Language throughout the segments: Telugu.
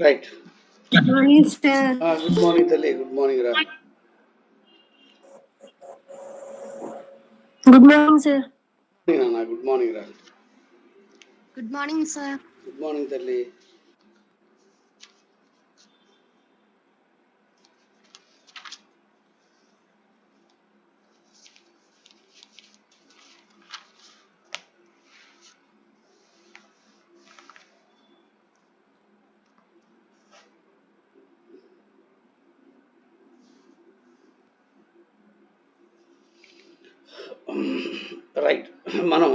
Right. Good morning sir. Good morning తల్లి. గుడ్ మార్నింగ్ రా. Good morning sir. నాన్న గుడ్ మార్నింగ్ రా. Good morning sir. Good morning తల్లి. రైట్. మనం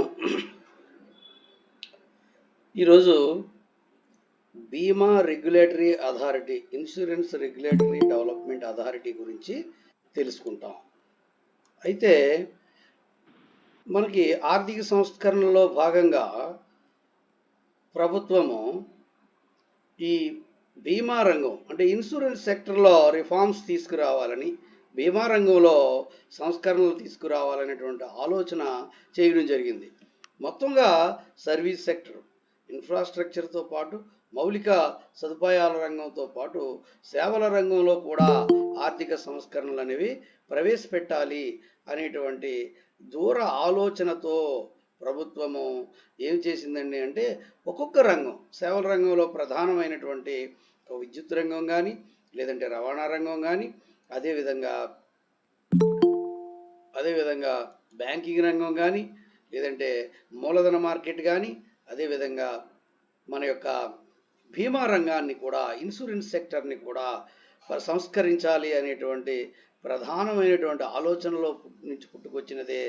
ఈరోజు బీమా regulatory authority, insurance regulatory development authority గురించి తెలుసుకుంటాం. అయితే మనకి ఆర్థిక సంస్కరణలో భాగంగా ప్రభుత్వము ఈ బీమా రంగం అంటే ఇన్సూరెన్స్ సెక్టర్లో రిఫార్మ్స్ తీసుకురావాలని, బీమా రంగంలో సంస్కరణలు తీసుకురావాలనేటువంటి ఆలోచన చేయడం జరిగింది. మొత్తంగా సర్వీస్ సెక్టర్, ఇన్ఫ్రాస్ట్రక్చర్తో పాటు మౌలిక సదుపాయాల రంగంతో పాటు సేవల రంగంలో కూడా ఆర్థిక సంస్కరణలు అనేవి ప్రవేశపెట్టాలి అనేటువంటి దూర ఆలోచనతో ప్రభుత్వము ఏం చేసిందండి అంటే ఒక్కొక్క రంగం, సేవల రంగంలో ప్రధానమైనటువంటి విద్యుత్ రంగం కానీ, లేదంటే రవాణా రంగం కానీ, అదేవిధంగా బ్యాంకింగ్ రంగం కానీ, లేదంటే మూలధన మార్కెట్ కానీ, అదేవిధంగా మన యొక్క బీమా రంగాన్ని కూడా, ఇన్సూరెన్స్ సెక్టర్ని కూడా సంస్కరించాలి అనేటువంటి ప్రధానమైనటువంటి ఆలోచనలో నుంచి పుట్టుకొచ్చినదే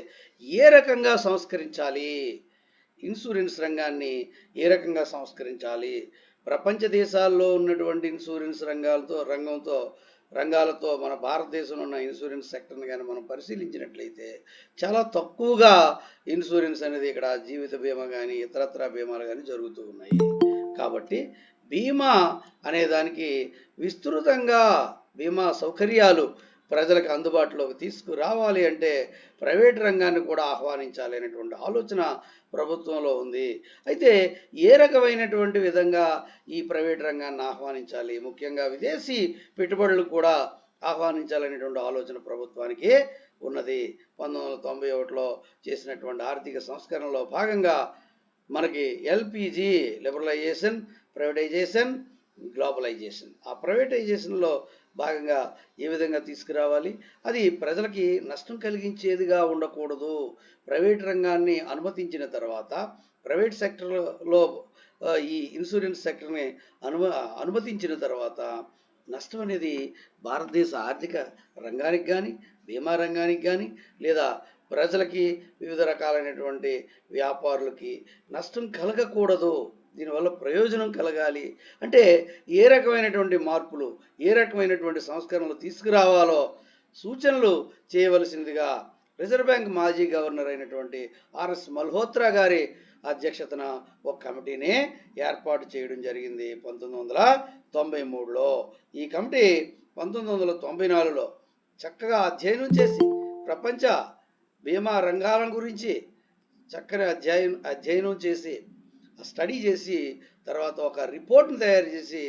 ఏ రకంగా సంస్కరించాలి, ఇన్సూరెన్స్ రంగాన్ని ఏ రకంగా సంస్కరించాలి. ప్రపంచ దేశాల్లో ఉన్నటువంటి ఇన్సూరెన్స్ రంగాలతో మన భారతదేశంలో ఉన్న ఇన్సూరెన్స్ సెక్టర్ని కానీ మనం పరిశీలించినట్లయితే చాలా తక్కువగా ఇన్సూరెన్స్ అనేది ఇక్కడ జీవిత బీమా కానీ ఇతరత్రా బీమాలు కానీ జరుగుతూ ఉన్నాయి. కాబట్టి బీమా అనే దానికి విస్తృతంగా బీమా సౌకర్యాలు ప్రజలకు అందుబాటులోకి తీసుకురావాలి అంటే ప్రైవేట్ రంగాన్ని కూడా ఆహ్వానించాలి అనేటువంటి ఆలోచన ప్రభుత్వంలో ఉంది. అయితే ఏ రకమైనటువంటి విధంగా ఈ ప్రైవేట్ రంగాన్ని ఆహ్వానించాలి, ముఖ్యంగా విదేశీ పెట్టుబడులు కూడా ఆహ్వానించాలనేటువంటి ఆలోచన ప్రభుత్వానికి ఉన్నది. 1991లో చేసినటువంటి ఆర్థిక సంస్కరణలో భాగంగా మనకి ఎల్పిజి లిబరలైజేషన్, ప్రైవేటైజేషన్, గ్లోబలైజేషన్, ఆ ప్రైవేటైజేషన్లో భాగంగా ఏ విధంగా తీసుకురావాలి, అది ప్రజలకి నష్టం కలిగించేదిగా ఉండకూడదు. ప్రైవేట్ రంగాన్ని అనుమతించిన తర్వాత, ప్రైవేట్ సెక్టర్లో ఈ ఇన్సూరెన్స్ సెక్టర్ని అనుమతించిన తర్వాత నష్టం అనేది భారతదేశ ఆర్థిక రంగానికి కానీ, బీమా రంగానికి కానీ, లేదా ప్రజలకి వివిధ రకాలైనటువంటి వ్యాపారులకి నష్టం కలగకూడదు. దీనివల్ల ప్రయోజనం కలగాలి అంటే ఏ రకమైనటువంటి మార్పులు, ఏ రకమైనటువంటి సంస్కరణలు తీసుకురావాలో సూచనలు చేయవలసిందిగా రిజర్వ్ బ్యాంక్ మాజీ గవర్నర్ అయినటువంటి ఆర్ఎస్ మల్హోత్రా గారి అధ్యక్షతన ఒక కమిటీని ఏర్పాటు చేయడం జరిగింది 1993లో. ఈ కమిటీ 1994లో చక్కగా అధ్యయనం చేసి ప్రపంచ బీమా రంగాల గురించి చక్కని అధ్యయనం చేసి, స్టడీ చేసి, తర్వాత ఒక రిపోర్ట్ని తయారు చేసి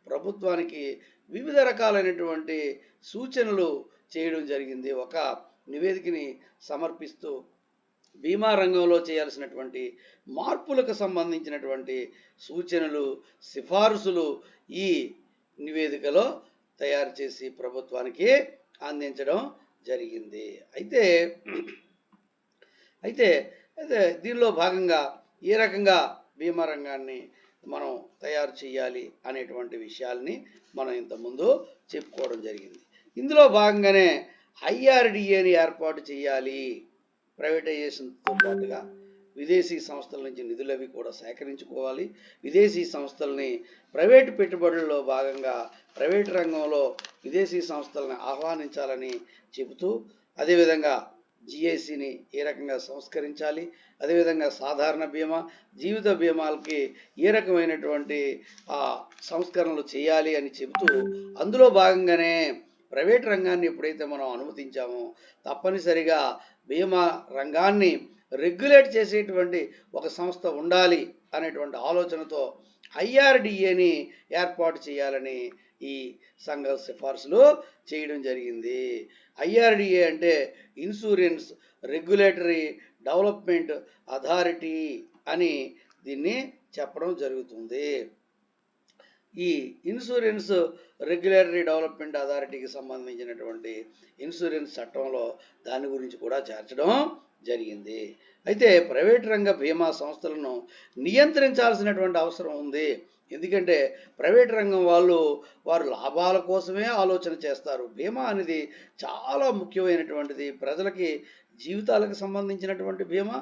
ప్రభుత్వానికి వివిధ రకాలైనటువంటి సూచనలు చేయడం జరిగింది. ఒక నివేదికని సమర్పిస్తూ బీమా రంగంలో చేయాల్సినటువంటి మార్పులకు సంబంధించినటువంటి సూచనలు, సిఫారసులు ఈ నివేదికలో తయారు చేసి ప్రభుత్వానికి అందించడం జరిగింది. అయితే దీనిలో భాగంగా ఏ రకంగా బీమా రంగాన్ని మనం తయారు చేయాలి అనేటువంటి విషయాల్ని మనం ఇంతకుముందు చెప్పుకోవడం జరిగింది. ఇందులో భాగంగానే ఐఆర్డిఏని ఏర్పాటు చేయాలి. ప్రైవేటైజేషన్తో పాటుగా విదేశీ సంస్థల నుంచి నిధులు అవి కూడా సేకరించుకోవాలి. విదేశీ సంస్థల్ని ప్రైవేటు పెట్టుబడుల్లో భాగంగా ప్రైవేటు రంగంలో విదేశీ సంస్థలను ఆహ్వానించాలని చెబుతూ, అదేవిధంగా జిఐసిని ఏ రకంగా సంస్కరించాలి, అదేవిధంగా సాధారణ బీమా, జీవిత బీమాలకి ఏ రకమైనటువంటి సంస్కరణలు చేయాలి అని చెబుతూ, అందులో భాగంగానే ప్రైవేట్ రంగాన్ని ఎప్పుడైతే మనం అనుమతించామో తప్పనిసరిగా బీమా రంగాన్ని రెగ్యులేట్ చేసేటువంటి ఒక సంస్థ ఉండాలి అనేటువంటి ఆలోచనతో ఐఆర్డిఏని ఏర్పాటు చేయాలని ఈ సంఘ సిఫార్సులు చేయడం జరిగింది. ఐఆర్డిఏ అంటే ఇన్సూరెన్స్ రెగ్యులేటరీ డెవలప్మెంట్ అథారిటీ అని దీన్ని చెప్పడం జరుగుతుంది. ఈ ఇన్సూరెన్స్ రెగ్యులేటరీ డెవలప్మెంట్ అథారిటీకి సంబంధించినటువంటి ఇన్సూరెన్స్ చట్టంలో దాని గురించి కూడా చేర్చడం జరిగింది. అయితే ప్రైవేట్ రంగ బీమా సంస్థలను నియంత్రించాల్సినటువంటి అవసరం ఉంది. ఎందుకంటే ప్రైవేట్ రంగం వారు లాభాల కోసమే ఆలోచన చేస్తారు. బీమా అనేది చాలా ముఖ్యమైనటువంటిది. ప్రజలకి జీవితాలకు సంబంధించినటువంటి బీమా,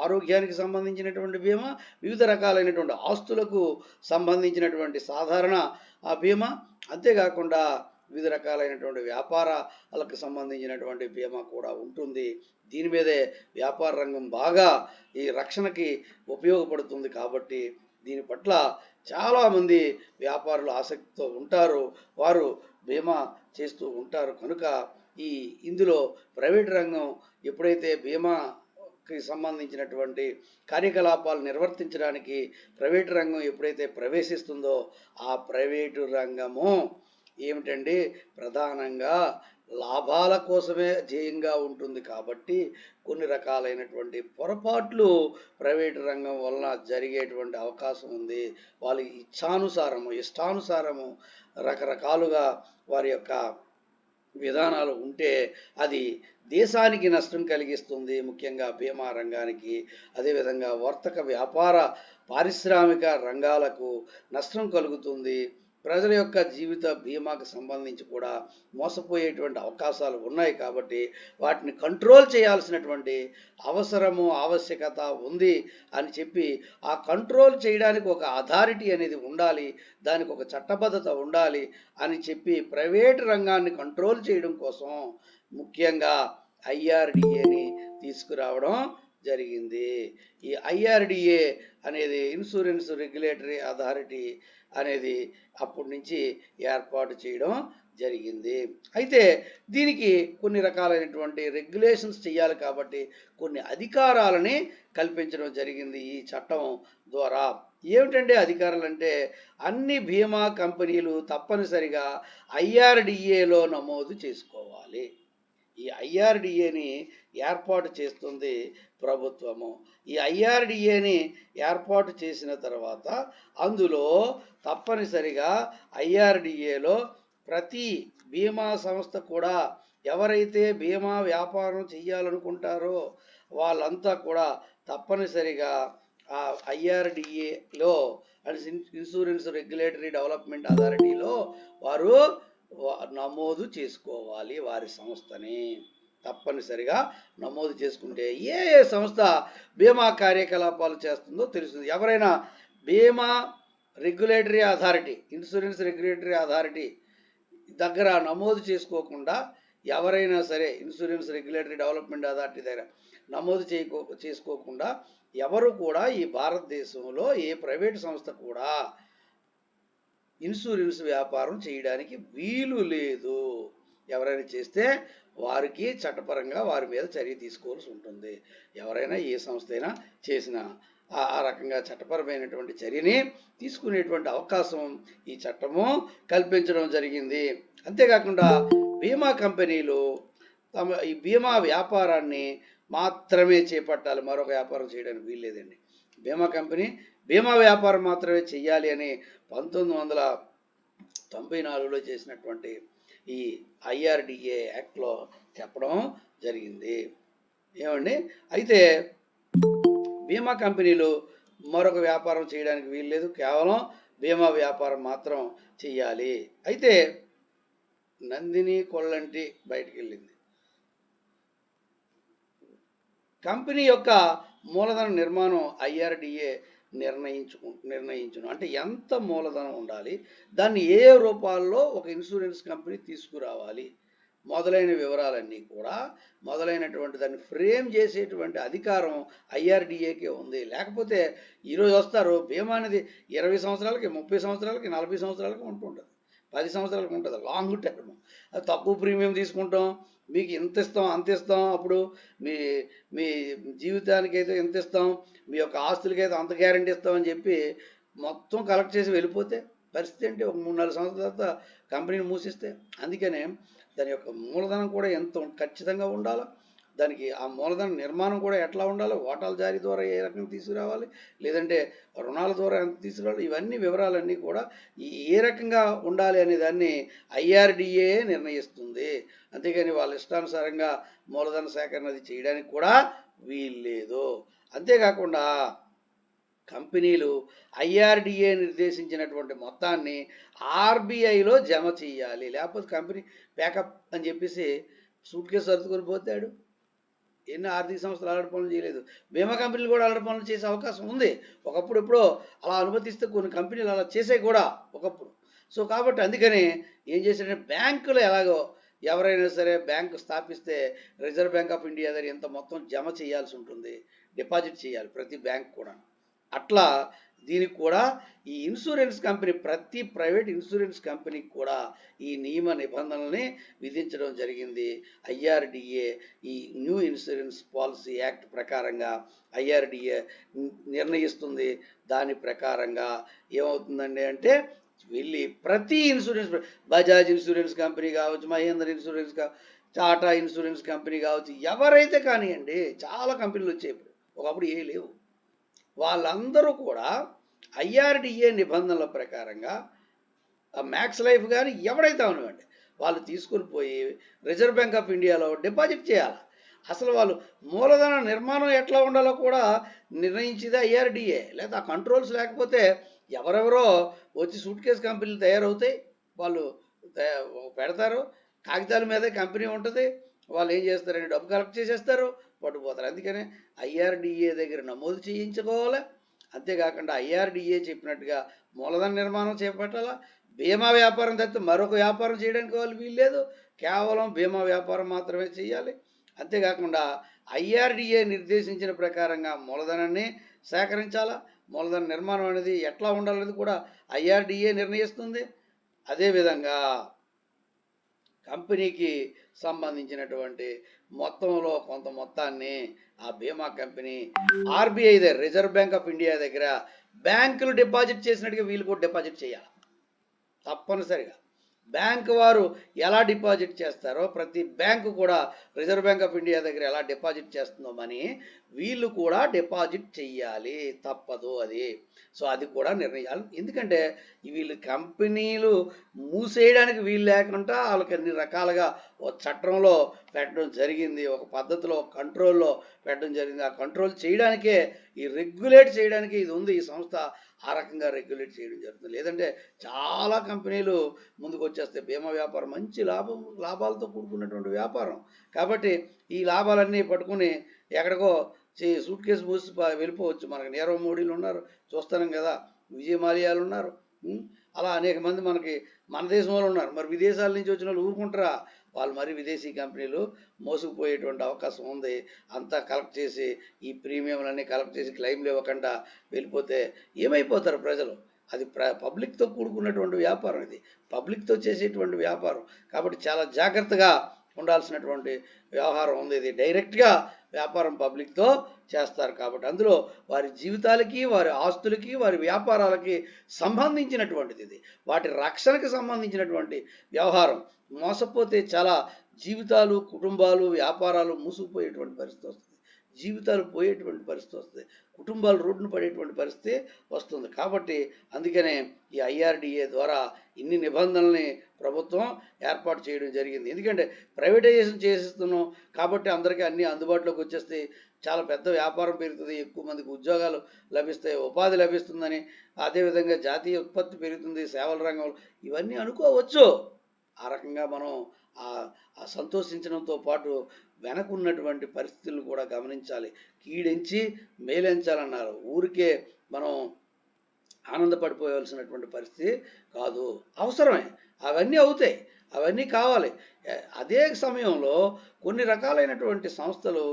ఆరోగ్యానికి సంబంధించినటువంటి బీమా, వివిధ రకాలైనటువంటి ఆస్తులకు సంబంధించినటువంటి సాధారణ బీమా, అంతేకాకుండా వివిధ రకాలైనటువంటి వ్యాపారాలకు సంబంధించినటువంటి బీమా కూడా ఉంటుంది. దీని మీదే వ్యాపార రంగం బాగా ఈ రక్షణకి ఉపయోగపడుతుంది. కాబట్టి దీని పట్ల చాలామంది వ్యాపారులు ఆసక్తితో ఉంటారు. వారు బీమా చేస్తూ ఉంటారు. కనుక ఇందులో ప్రైవేట్ రంగం ఎప్పుడైతే బీమాకి సంబంధించినటువంటి కార్యకలాపాలు నిర్వర్తించడానికి ప్రైవేట్ రంగం ఎప్పుడైతే ప్రవేశిస్తుందో ఆ ప్రైవేటు రంగము ఏమిటండి ప్రధానంగా లాభాల కోసమే ధ్యేయంగా ఉంటుంది. కాబట్టి కొన్ని రకాలైనటువంటి పొరపాట్లు ప్రైవేటు రంగం వలన జరిగేటువంటి అవకాశం ఉంది. వాళ్ళ ఇష్టానుసారము రకరకాలుగా వారి యొక్క విధానాలు ఉంటే అది దేశానికి నష్టం కలిగిస్తుంది. ముఖ్యంగా బీమా రంగానికి, అదేవిధంగా వర్తక వ్యాపార పారిశ్రామిక రంగాలకు నష్టం కలుగుతుంది. ప్రజల యొక్క జీవిత బీమాకు సంబంధించి కూడా మోసపోయేటువంటి అవకాశాలు ఉన్నాయి. కాబట్టి వాటిని కంట్రోల్ చేయాల్సినటువంటి ఆవశ్యకత ఉంది అని చెప్పి ఆ కంట్రోల్ చేయడానికి ఒక అథారిటీ అనేది ఉండాలి, దానికి ఒక చట్టబద్ధత ఉండాలి అని చెప్పి ప్రైవేట్ రంగాన్ని కంట్రోల్ చేయడం కోసం ముఖ్యంగా ఐఆర్డిఏని తీసుకురావడం జరిగింది. ఈ ఐఆర్డిఏ అనేది ఇన్సూరెన్స్ రెగ్యులేటరీ అథారిటీ అనేది అప్పటి నుంచి ఏర్పాటు చేయడం జరిగింది. అయితే దీనికి కొన్ని రకాలైనటువంటి రెగ్యులేషన్స్ చేయాలి. కాబట్టి కొన్ని అధికారాలని కల్పించడం జరిగింది ఈ చట్టం ద్వారా. ఏమిటంటే అధికారాలు అంటే అన్ని బీమా కంపెనీలు తప్పనిసరిగా ఐఆర్డిఏలో నమోదు చేసుకోవాలి. ఈ ఐఆర్డిఏని ఏర్పాటు చేస్తుంది ప్రభుత్వము. ఈ ఐఆర్డిఏని ఏర్పాటు చేసిన తర్వాత అందులో తప్పనిసరిగా ఐఆర్డిఏలో ప్రతి బీమా సంస్థ కూడా ఎవరైతే బీమా వ్యాపారం చేయాలనుకుంటారో వాళ్ళంతా కూడా తప్పనిసరిగా ఆ ఐఆర్డిఏలో ఇన్సూరెన్స్ రెగ్యులేటరీ డెవలప్మెంట్ అథారిటీలో వారు నమోదు చేసుకోవాలి. వారి సంస్థని తప్పనిసరిగా నమోదు చేసుకుంటే ఏ సంస్థ బీమా కార్యకలాపాలు చేస్తుందో తెలుస్తుంది. ఎవరైనా బీమా regulatory authority, insurance regulatory authority దగ్గర నమోదు చేసుకోకుండా ఎవరైనా సరే ఇన్సూరెన్స్ రెగ్యులేటరీ డెవలప్మెంట్ అథారిటీ దగ్గర నమోదు చేసుకోకుండా ఎవరు కూడా ఈ భారతదేశంలో ఏ ప్రైవేట్ సంస్థ కూడా ఇన్సూరెన్స్ వ్యాపారం చేయడానికి వీలు లేదు. ఎవరైనా చేస్తే వారికి చట్టపరంగా వారి మీద చర్య తీసుకోవాల్సి ఉంటుంది. ఎవరైనా ఏ సంస్థ అయినా చేసిన ఆ రకంగా చట్టపరమైనటువంటి చర్యని తీసుకునేటువంటి అవకాశం ఈ చట్టము కల్పించడం జరిగింది. అంతేకాకుండా బీమా కంపెనీలు ఈ బీమా వ్యాపారాన్ని మాత్రమే చేపట్టాలి, మరొక వ్యాపారం చేయడానికి వీల్లేదండి. బీమా కంపెనీ బీమా వ్యాపారం మాత్రమే చెయ్యాలి అని 1994లో చేసినటువంటి ఈ ఐఆర్డిఏ యాక్ట్లో చెప్పడం జరిగింది. ఏమండి, అయితే బీమా కంపెనీలు మరొక వ్యాపారం చేయడానికి వీల్లేదు, కేవలం బీమా వ్యాపారం మాత్రం చెయ్యాలి. అయితే నందిని కొల్లంటి బయటికి వెళ్ళింది. కంపెనీ యొక్క మూలధన నిర్మాణం ఐఆర్డిఏ నిర్ణయించును. అంటే ఎంత మూలధనం ఉండాలి, దాన్ని ఏ రూపాల్లో ఒక ఇన్సూరెన్స్ కంపెనీ తీసుకురావాలి మొదలైన వివరాలన్నీ కూడా మొదలైనటువంటి దాన్ని ఫ్రేమ్ చేసేటువంటి అధికారం ఐఆర్డిఏకే ఉంది. లేకపోతే ఈరోజు వస్తారు బీమా అనేది 20 సంవత్సరాలకి, 30 సంవత్సరాలకి, 40 సంవత్సరాలకి ఉంటుంటుంది, 10 సంవత్సరాలకు ఉంటుంది, లాంగ్ టర్మ్. అది తక్కువ ప్రీమియం తీసుకుంటాం, మీకు ఇంత ఇస్తాం అంత ఇస్తాం, అప్పుడు మీ జీవితానికి అయితే ఎంత ఇస్తాం, మీ యొక్క ఆస్తులకైతే అంత గ్యారంటీ ఇస్తామని చెప్పి మొత్తం కలెక్ట్ చేసి వెళ్ళిపోతే పరిస్థితి ఏంటి? ఒక 3-4 సంవత్సరాల తర్వాత కంపెనీని మూసిస్తే. అందుకనే దాని యొక్క మూలధనం కూడా ఎంత ఖచ్చితంగా ఉండాలా, దానికి ఆ మూలధన నిర్మాణం కూడా ఎట్లా ఉండాలి, వాటాల జారీ ద్వారా ఏ రకంగా తీసుకురావాలి, లేదంటే రుణాల ద్వారా ఎంత తీసుకురావాలి, ఇవన్నీ వివరాలన్నీ కూడా ఏ రకంగా ఉండాలి అనే దాన్ని ఐఆర్డిఏ నిర్ణయిస్తుంది. అంతేగాని వాళ్ళ ఇష్టానుసారంగా మూలధన సేకరణ అది చేయడానికి కూడా వీల్లేదు. అంతేకాకుండా కంపెనీలు ఐఆర్డిఏ నిర్దేశించినటువంటి మొత్తాన్ని ఆర్బీఐలో జమ చేయాలి. లేకపోతే కంపెనీ ప్యాకప్ అని చెప్పేసి సూట్ కేసు సర్దుకొని పోతాడు. ఎన్ని ఆర్థిక సంస్థలు అలాంటి పనులు చేయలేదు. బీమా కంపెనీలు కూడా అలాంటి పనులు చేసే అవకాశం ఉంది. ఒకప్పుడు ఎప్పుడో అలా అనుమతిస్తే కొన్ని కంపెనీలు అలా చేసాయి కూడా ఒకప్పుడు. సో కాబట్టి అందుకని ఏం చేశారంటే బ్యాంకులు ఎలాగో ఎవరైనా సరే బ్యాంకు స్థాపిస్తే రిజర్వ్ బ్యాంక్ ఆఫ్ ఇండియా దగ్గర ఇంత మొత్తం జమ చేయాల్సి ఉంటుంది, డిపాజిట్ చేయాలి ప్రతి బ్యాంక్ కూడా. అట్లా దీనికి కూడా ఈ ఇన్సూరెన్స్ కంపెనీ, ప్రతి ప్రైవేట్ ఇన్సూరెన్స్ కంపెనీకి కూడా ఈ నియమ నిబంధనల్ని విధించడం జరిగింది. ఐఆర్డిఏ ఈ న్యూ ఇన్సూరెన్స్ పాలసీ యాక్ట్ ప్రకారంగా ఐఆర్డిఏ నిర్ణయిస్తుంది. దాని ప్రకారంగా ఏమవుతుందండి అంటే వెళ్ళి ప్రతి ఇన్సూరెన్స్, బజాజ్ ఇన్సూరెన్స్ కంపెనీ కావచ్చు, Mahindra insurance Tata insurance company కావచ్చు, ఎవరైతే కానివ్వండి, చాలా కంపెనీలు వచ్చాయి ఇప్పుడు, ఒకప్పుడు ఏ లేవు. వాళ్ళందరూ కూడా ఐఆర్డిఏ నిబంధనల ప్రకారంగా మ్యాక్స్ లైఫ్ కానీ ఎవడైతే అవనివ్వండి వాళ్ళు తీసుకుని పోయి రిజర్వ్ బ్యాంక్ ఆఫ్ ఇండియాలో డిపాజిట్ చేయాలి. అసలు వాళ్ళు మూలధన నిర్మాణం ఎట్లా ఉండాలో కూడా నిర్ణయించేది ఐఆర్డిఏ. లేదా ఆ కంట్రోల్స్ లేకపోతే ఎవరెవరో వచ్చి సూట్ కేసు కంపెనీలు తయారవుతాయి, వాళ్ళు పెడతారు, కాగితాల మీదే కంపెనీ ఉంటుంది, వాళ్ళు ఏం చేస్తారంటే డబ్బు కలెక్ట్ చేసేస్తారు, పట్టుకుపోతారు. అందుకనే ఐఆర్డిఏ దగ్గర నమోదు చేయించుకోవాలి. అంతేకాకుండా ఐఆర్డిఏ చెప్పినట్టుగా మూలధన నిర్మాణం చేపట్టాలా. బీమా వ్యాపారం తప్పితే మరొక వ్యాపారం చేయడానికి వాళ్ళు వీల్లేదు, కేవలం బీమా వ్యాపారం మాత్రమే చేయాలి. అంతేకాకుండా ఐఆర్డిఏ నిర్దేశించిన ప్రకారంగా మూలధనాన్ని సేకరించాలా. మూలధన నిర్మాణం అనేది ఎట్లా ఉండాలనేది కూడా ఐఆర్డిఏ నిర్ణయిస్తుంది. అదేవిధంగా కంపెనీకి సంబంధించినటువంటి మొత్తంలో కొంత మొత్తాన్ని ఆ బీమా కంపెనీ ఆర్బీఐ దగ్గర, రిజర్వ్ బ్యాంక్ ఆఫ్ ఇండియా దగ్గర బ్యాంకులు డిపాజిట్ చేసినట్టుగా వీళ్ళు కూడా డిపాజిట్ చేయాలి తప్పనిసరిగా. బ్యాంకు వారు ఎలా డిపాజిట్ చేస్తారో ప్రతి బ్యాంకు కూడా రిజర్వ్ బ్యాంక్ ఆఫ్ ఇండియా దగ్గర ఎలా డిపాజిట్ చేస్తుందో మనీ వీళ్ళు కూడా డిపాజిట్ చెయ్యాలి, తప్పదు అది. సో అది కూడా నిర్ణయాలు. ఎందుకంటే వీళ్ళు కంపెనీలు మూసేయడానికి వీలు లేకుండా వాళ్ళకి అన్ని రకాలుగా ఒక చట్టంలో పెట్టడం జరిగింది, ఒక పద్ధతిలో కంట్రోల్లో పెట్టడం జరిగింది. ఆ కంట్రోల్ చేయడానికే, ఈ రెగ్యులేట్ చేయడానికి ఇది ఉంది. ఈ సంస్థ ఆ రకంగా రెగ్యులేట్ చేయడం జరుగుతుంది. లేదంటే చాలా కంపెనీలు ముందుకు వచ్చేస్తాయి. బీమా వ్యాపారం మంచి లాభాలతో కూడుకున్నటువంటి వ్యాపారం కాబట్టి ఈ లాభాలన్నీ పట్టుకుని ఎక్కడికో సూట్ కేసు మూసి వెళ్ళిపోవచ్చు. మనకి నీరవ్ మోడీలు ఉన్నారు, చూస్తున్నాం కదా, విజయ్ మాల్యాలు ఉన్నారు, అలా అనేక మంది మనకి మన దేశం వాళ్ళు ఉన్నారు. మరి విదేశాల నుంచి వచ్చిన వాళ్ళు ఊరుకుంటారా? వాళ్ళు మరి విదేశీ కంపెనీలు మోసుకుపోయేటువంటి అవకాశం ఉంది. అంతా కలెక్ట్ చేసి ఈ ప్రీమియంలన్నీ కలెక్ట్ చేసి క్లెయిమ్లు ఇవ్వకుండా వెళ్ళిపోతే ఏమైపోతారు ప్రజలు? అది పబ్లిక్తో కూడుకున్నటువంటి వ్యాపారం, ఇది పబ్లిక్తో చేసేటువంటి వ్యాపారం కాబట్టి చాలా జాగ్రత్తగా ఉండాల్సినటువంటి వ్యవహారం ఉంది. ఇది డైరెక్ట్గా వ్యాపారం పబ్లిక్తో చేస్తారు కాబట్టి అందులో వారి జీవితాలకి, వారి ఆస్తులకి, వారి వ్యాపారాలకి సంబంధించినటువంటిది ఇది. వాటి రక్షణకి సంబంధించినటువంటి వ్యవహారం. మోసపోతే చాలా జీవితాలు, కుటుంబాలు, వ్యాపారాలు మూసుకుపోయేటువంటి పరిస్థితి వస్తుంది, జీవితాలు పోయేటువంటి పరిస్థితి వస్తుంది, కుటుంబాలు రోడ్డును పడేటువంటి పరిస్థితి వస్తుంది. కాబట్టి అందుకనే ఈ ఐఆర్డిఏ ద్వారా ఇన్ని నిబంధనల్ని ప్రభుత్వం ఏర్పాటు చేయడం జరిగింది. ఎందుకంటే ప్రైవేటైజేషన్ చేసేస్తున్నాం కాబట్టి అందరికీ అన్నీ అందుబాటులోకి వచ్చేస్తాయి, చాలా పెద్ద వ్యాపారం పెరుగుతుంది, ఎక్కువ మందికి ఉద్యోగాలు లభిస్తాయి, ఉపాధి లభిస్తుందని, అదేవిధంగా జాతీయ ఉత్పత్తి పెరుగుతుంది, సేవల రంగంలో ఇవన్నీ అనుకోవచ్చు. ఆ రకంగా మనం ఆ సంతోషించడంతో పాటు వెనకున్నటువంటి పరిస్థితులను కూడా గమనించాలి. కీడెంచి మేలెంచాలన్నారు. ఊరికే మనం ఆనందపడిపోవాల్సినటువంటి పరిస్థితి కాదు, అవసరమే, అవన్నీ అవుతాయి, అవన్నీ కావాలి. అదే సమయంలో కొన్ని రకాలైనటువంటి సంస్థలు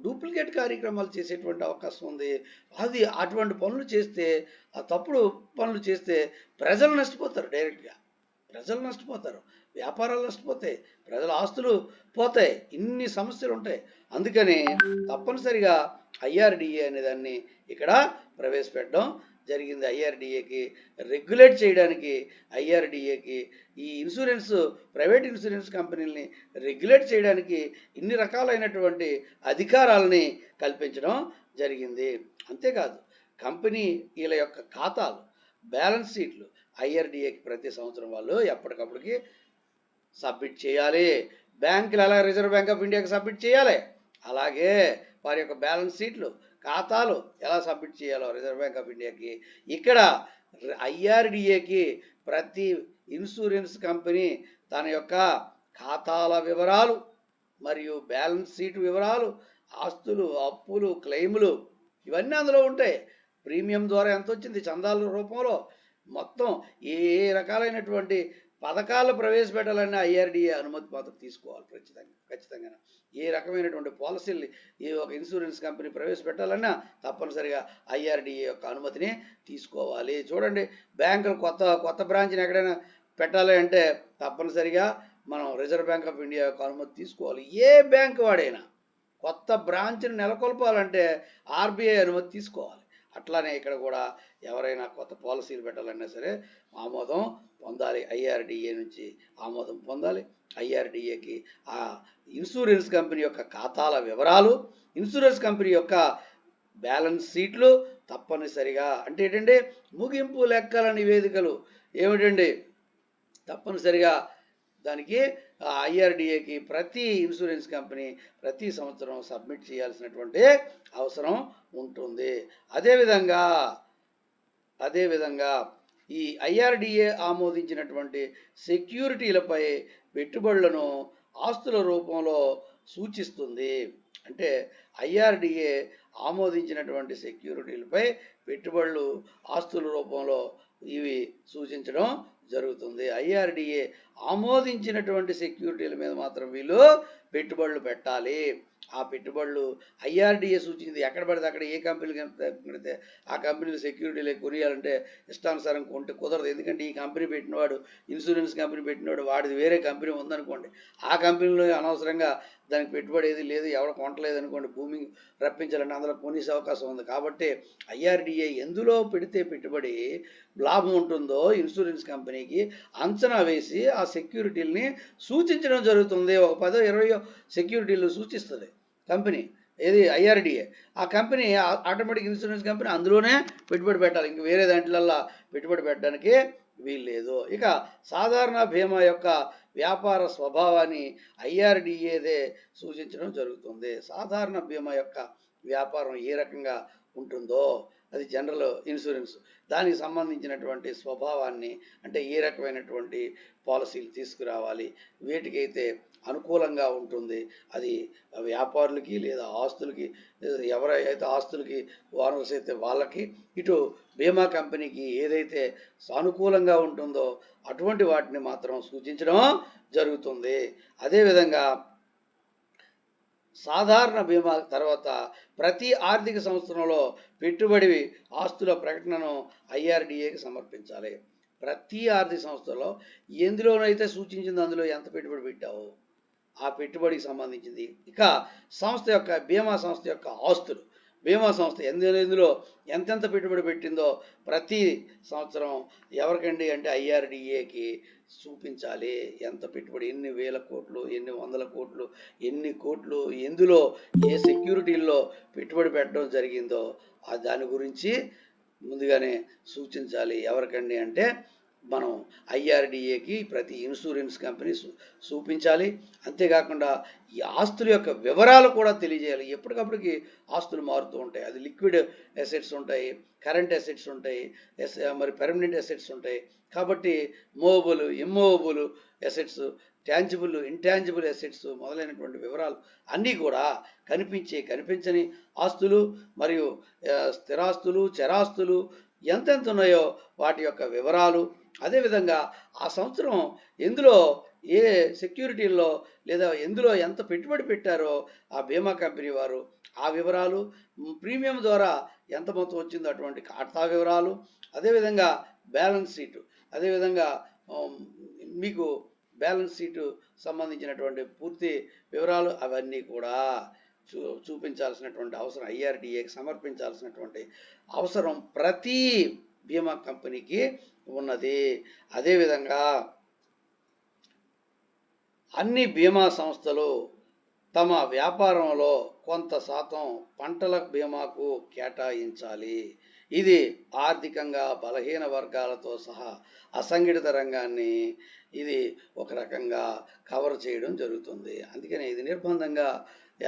డూప్లికేట్ కార్యక్రమాలు చేసేటువంటి అవకాశం ఉంది. అది అటువంటి పనులు చేస్తే, ఆ తప్పుడు పనులు చేస్తే ప్రజలు నష్టపోతారు, డైరెక్ట్గా ప్రజలు నష్టపోతారు, వ్యాపారాలు నష్టపోతాయి, ప్రజల ఆస్తులు పోతాయి, ఇన్ని సమస్యలు ఉంటాయి. అందుకని తప్పనిసరిగా ఐఆర్డిఏ అనే దాన్ని ఇక్కడ ప్రవేశపెట్టడం జరిగింది. ఐఆర్డిఏకి రెగ్యులేట్ చేయడానికి, ఐఆర్డిఏకి ఈ ఇన్సూరెన్స్ ప్రైవేట్ ఇన్సూరెన్స్ కంపెనీలని రెగ్యులేట్ చేయడానికి ఇన్ని రకాలైనటువంటి అధికారాలని కల్పించడం జరిగింది. అంతేకాదు కంపెనీ వీళ్ళ యొక్క ఖాతాలు, బ్యాలెన్స్ షీట్లు ఐఆర్డిఏకి ప్రతి సంవత్సరం వాళ్ళు ఎప్పటికప్పటికి సబ్మిట్ చేయాలి. బ్యాంకులు ఎలా రిజర్వ్ బ్యాంక్ ఆఫ్ ఇండియాకి సబ్మిట్ చేయాలి, అలాగే వారి యొక్క బ్యాలెన్స్ షీట్లు, ఖాతాలు ఎలా సబ్మిట్ చేయాలో రిజర్వ్ బ్యాంక్ ఆఫ్ ఇండియాకి, ఇక్కడ ఐఆర్డిఏకి ప్రతి ఇన్సూరెన్స్ కంపెనీ తన యొక్క ఖాతాల వివరాలు మరియు బ్యాలెన్స్ షీట్ వివరాలు, ఆస్తులు, అప్పులు, క్లెయిములు ఇవన్నీ అందులో ఉంటాయి. ప్రీమియం ద్వారా ఎంత వచ్చింది, చందాల రూపంలో మొత్తం ఏ రకాలైనటువంటి పథకాలు ప్రవేశపెట్టాలన్నా ఐఆర్డిఏ అనుమతి మాత్రం తీసుకోవాలి ఖచ్చితంగా. ఏ రకమైనటువంటి పాలసీలు ఏ ఒక ఇన్సూరెన్స్ కంపెనీ ప్రవేశపెట్టాలన్నా తప్పనిసరిగా ఐఆర్డిఏ యొక్క అనుమతిని తీసుకోవాలి. చూడండి, బ్యాంకులు కొత్త బ్రాంచ్ని ఎక్కడైనా పెట్టాలి అంటే తప్పనిసరిగా మనం రిజర్వ్ బ్యాంక్ ఆఫ్ ఇండియా యొక్క అనుమతి తీసుకోవాలి. ఏ బ్యాంక్ వాడైనా కొత్త బ్రాంచ్ని నెలకొల్పాలంటే ఆర్బీఐ అనుమతి తీసుకోవాలి. అట్లానే ఇక్కడ కూడా ఎవరైనా కొత్త పాలసీలు పెట్టాలన్నా సరే ఆమోదం పొందాలి, ఐఆర్డిఏ నుంచి ఆమోదం పొందాలి. ఐఆర్డిఏకి ఆ ఇన్సూరెన్స్ కంపెనీ యొక్క ఖాతాల వివరాలు, ఇన్సూరెన్స్ కంపెనీ యొక్క బ్యాలెన్స్ షీట్లు తప్పనిసరిగా, అంటే ఏంటంటే ముగింపు లెక్కల నివేదికలు ఏమిటండి, తప్పనిసరిగా దానికి ఐఆర్డిఏకి ప్రతి ఇన్సూరెన్స్ కంపెనీ ప్రతి సంవత్సరం సబ్మిట్ చేయాల్సినటువంటి అవసరం ఉంటుంది. అదేవిధంగా ఈ ఐఆర్డిఏ ఆమోదించినటువంటి సెక్యూరిటీలపై పెట్టుబడులను ఆస్తుల రూపంలో సూచిస్తుంది. అంటే ఐఆర్డిఏ ఆమోదించినటువంటి సెక్యూరిటీలపై పెట్టుబడులు ఆస్తుల రూపంలో ఇవి సూచించడం జరుగుతుంది. ఐఆర్డిఏ ఆమోదించినటువంటి సెక్యూరిటీల మీద మాత్రం వీళ్ళు పెట్టుబడులు పెట్టాలి. ఆ పెట్టుబడులు ఐఆర్డిఏ సూచించింది ఎక్కడ పడితే అక్కడ ఏ కంపెనీకి పెడితే ఆ కంపెనీలు సెక్యూరిటీలు కొనియాలంటే ఇష్టానుసారం కొంటే కుదరదు. ఎందుకంటే ఈ కంపెనీ పెట్టినవాడు, ఇన్సూరెన్స్ కంపెనీ పెట్టినవాడు, వాడిది వేరే కంపెనీ ఉందనుకోండి, ఆ కంపెనీలో అనవసరంగా దానికి పెట్టుబడి ఏది లేదు, ఎవరు కొనట్లేదు అనుకోండి, భూమి రప్పించాలంటే అందులో కొనేసే అవకాశం ఉంది. కాబట్టి ఐఆర్డిఏ ఎందులో పెడితే పెట్టుబడి లాభం ఉంటుందో ఇన్సూరెన్స్ కంపెనీకి అంచనా వేసి ఆ సెక్యూరిటీలని సూచించడం జరుగుతుంది. ఒక 10-20 సెక్యూరిటీలు సూచిస్తుంది కంపెనీ, ఏది ఐఆర్డిఏ. ఆ కంపెనీ ఆటోమేటిక్ ఇన్సూరెన్స్ కంపెనీ అందులోనే పెట్టుబడి పెట్టాలి, ఇంక వేరే దాంట్లల్లో పెట్టుబడి పెట్టడానికి వీల్లేదు. ఇక సాధారణ బీమా యొక్క వ్యాపార స్వభావాన్ని ఐఆర్డిఏదే సూచించడం జరుగుతుంది. సాధారణ బీమా యొక్క వ్యాపారం ఏ రకంగా ఉంటుందో, అది జనరల్ ఇన్సూరెన్స్, దానికి సంబంధించినటువంటి స్వభావాన్ని, అంటే ఏ రకమైనటువంటి పాలసీలు తీసుకురావాలి, వేటికైతే అనుకూలంగా ఉంటుంది, అది వ్యాపారులకి లేదా ఆస్తులకి, ఎవరైతే ఆస్తులకి ఓనర్స్ అయితే వాళ్ళకి, ఇటు బీమా కంపెనీకి ఏదైతే సానుకూలంగా ఉంటుందో అటువంటి వాటిని మాత్రం సూచించడం జరుగుతుంది. అదేవిధంగా సాధారణ బీమా తర్వాత ప్రతి ఆర్థిక సంవత్సరంలో పెట్టుబడి ఆస్తుల ప్రకటనను ఐఆర్డిఏకి సమర్పించాలి. ప్రతి ఆర్థిక సంవత్సరంలో ఎందులోనైతే సూచించింది అందులో ఎంత పెట్టుబడి పెట్టావో ఆ పెట్టుబడికి సంబంధించింది. ఇక సంస్థ యొక్క బీమా సంస్థ యొక్క ఆస్తులు, బీమా సంస్థ ఎందులో ఎంతెంత పెట్టుబడి పెట్టిందో ప్రతి సంవత్సరం ఎవరికండి అంటే ఐఆర్డిఏకి చూపించాలి. ఎంత పెట్టుబడి, ఎన్ని వేల కోట్లు, ఎన్ని వందల కోట్లు, ఎన్ని కోట్లు ఎందులో ఏ సెక్యూరిటీల్లో పెట్టుబడి పెట్టడం జరిగిందో దాని గురించి ముందుగానే సూచించాలి. ఎవరికండి అంటే మనం ఐఆర్డిఏకి ప్రతి ఇన్సూరెన్స్ కంపెనీ చూపించాలి. అంతేకాకుండా ఈ ఆస్తుల యొక్క వివరాలు కూడా తెలియజేయాలి. ఎప్పటికప్పటికి ఆస్తులు మారుతూ ఉంటాయి, అది లిక్విడ్ అసెట్స్ ఉంటాయి, కరెంట్ అసెట్స్ ఉంటాయి, మరి పర్మనెంట్ అసెట్స్ ఉంటాయి. కాబట్టి movable, immovable assets, tangible, intangible assets మొదలైనటువంటి వివరాలు అన్నీ కూడా కనిపించని ఆస్తులు మరియు స్థిరాస్తులు, చరాస్తులు ఎంతెంత ఉన్నాయో వాటి యొక్క వివరాలు, అదేవిధంగా ఆ సంవత్సరం ఎందులో ఏ సెక్యూరిటీల్లో లేదా ఎందులో ఎంత పెట్టుబడి పెట్టారో ఆ బీమా కంపెనీ వారు ఆ వివరాలు, ప్రీమియం ద్వారా ఎంత మొత్తం వచ్చిందో అటువంటి ఖాతా వివరాలు, అదేవిధంగా బ్యాలెన్స్ షీటు, అదేవిధంగా మీకు బ్యాలెన్స్ షీటు సంబంధించినటువంటి పూర్తి వివరాలు అవన్నీ కూడా చూపించాల్సినటువంటి అవసరం, ఐఆర్డిఏకి సమర్పించాల్సినటువంటి అవసరం ప్రతి బీమా కంపెనీకి ఉన్నది. అదేవిధంగా అన్ని బీమా సంస్థలు తమ వ్యాపారంలో కొంత శాతం పంటల బీమాకు కేటాయించాలి. ఇది ఆర్థికంగా బలహీన వర్గాలతో సహా అసంఘటిత రంగాన్ని ఇది ఒక రకంగా కవర్ చేయడం జరుగుతుంది. అందుకనే ఇది నిర్బంధంగా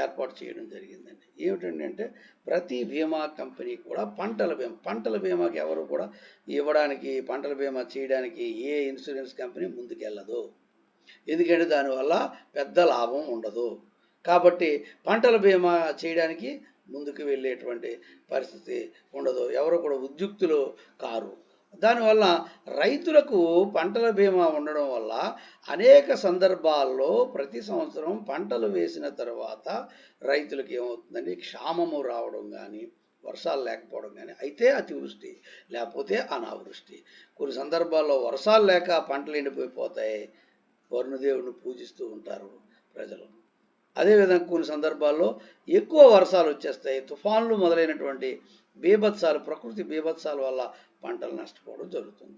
ఏర్పాటు చేయడం జరిగిందండి. ఏమిటంటే ప్రతి బీమా కంపెనీ కూడా పంటల బీమాకి ఎవరు కూడా ఇవ్వడానికి, పంటల బీమా చేయడానికి ఏ ఇన్సూరెన్స్ కంపెనీ ముందుకెళ్ళదు. ఎందుకంటే దానివల్ల పెద్ద లాభం ఉండదు. కాబట్టి పంటల బీమా చేయడానికి ముందుకు వెళ్ళేటువంటి పరిస్థితి ఉండదు. ఎవరు కూడా ఉద్యుక్తులు కారు. దానివల్ల రైతులకు పంటల బీమా ఉండడం వల్ల అనేక సందర్భాల్లో ప్రతి సంవత్సరం పంటలు వేసిన తర్వాత రైతులకు ఏమవుతుందండి, క్షామము రావడం కానీ, వర్షాలు లేకపోవడం కానీ, అయితే అతివృష్టి లేకపోతే అనావృష్టి. కొన్ని సందర్భాల్లో వర్షాలు లేక పంటలు ఎండిపోయిపోతాయి. వరుణదేవుని పూజిస్తూ ఉంటారు ప్రజలు. అదేవిధంగా కొన్ని సందర్భాల్లో ఎక్కువ వర్షాలు వచ్చేస్తాయి. తుఫాన్లు మొదలైనటువంటి బీభత్సాలు, ప్రకృతి బీభత్సాల వల్ల పంటలు నష్టపోవడం జరుగుతుంది.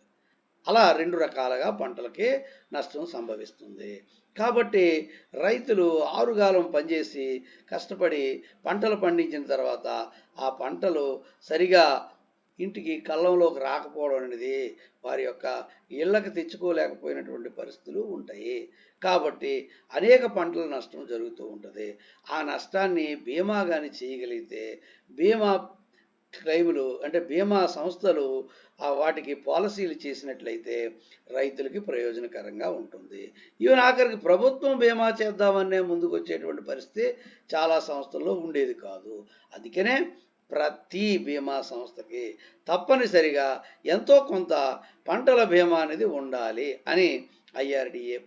అలా 2 రకాలుగా పంటలకి నష్టం సంభవిస్తుంది. కాబట్టి రైతులు ఆరుగాలం పనిచేసి కష్టపడి పంటలు పండించిన తర్వాత ఆ పంటలు సరిగా ఇంటికి కళ్ళంలోకి రాకపోవడం అనేది వారి యొక్క ఇళ్ళకి తెచ్చుకోలేకపోయినటువంటి పరిస్థితులు ఉంటాయి. కాబట్టి అనేక పంటల నష్టం జరుగుతూ ఉంటుంది. ఆ నష్టాన్ని బీమా కానీ చేయగలిగితే, బీమా క్లెయిములు అంటే బీమా సంస్థలు వాటికి పాలసీలు చేసినట్లయితే రైతులకి ప్రయోజనకరంగా ఉంటుంది. ఈవెన్ ఆఖరికి ప్రభుత్వం బీమా చేద్దామనే ముందుకు వచ్చేటువంటి పరిస్థితి చాలా సంస్థల్లో ఉండేది కాదు. అందుకనే ప్రతి బీమా సంస్థకి తప్పనిసరిగా ఎంతో కొంత పంటల బీమా అనేది ఉండాలి అని ఐఆర్డిఏ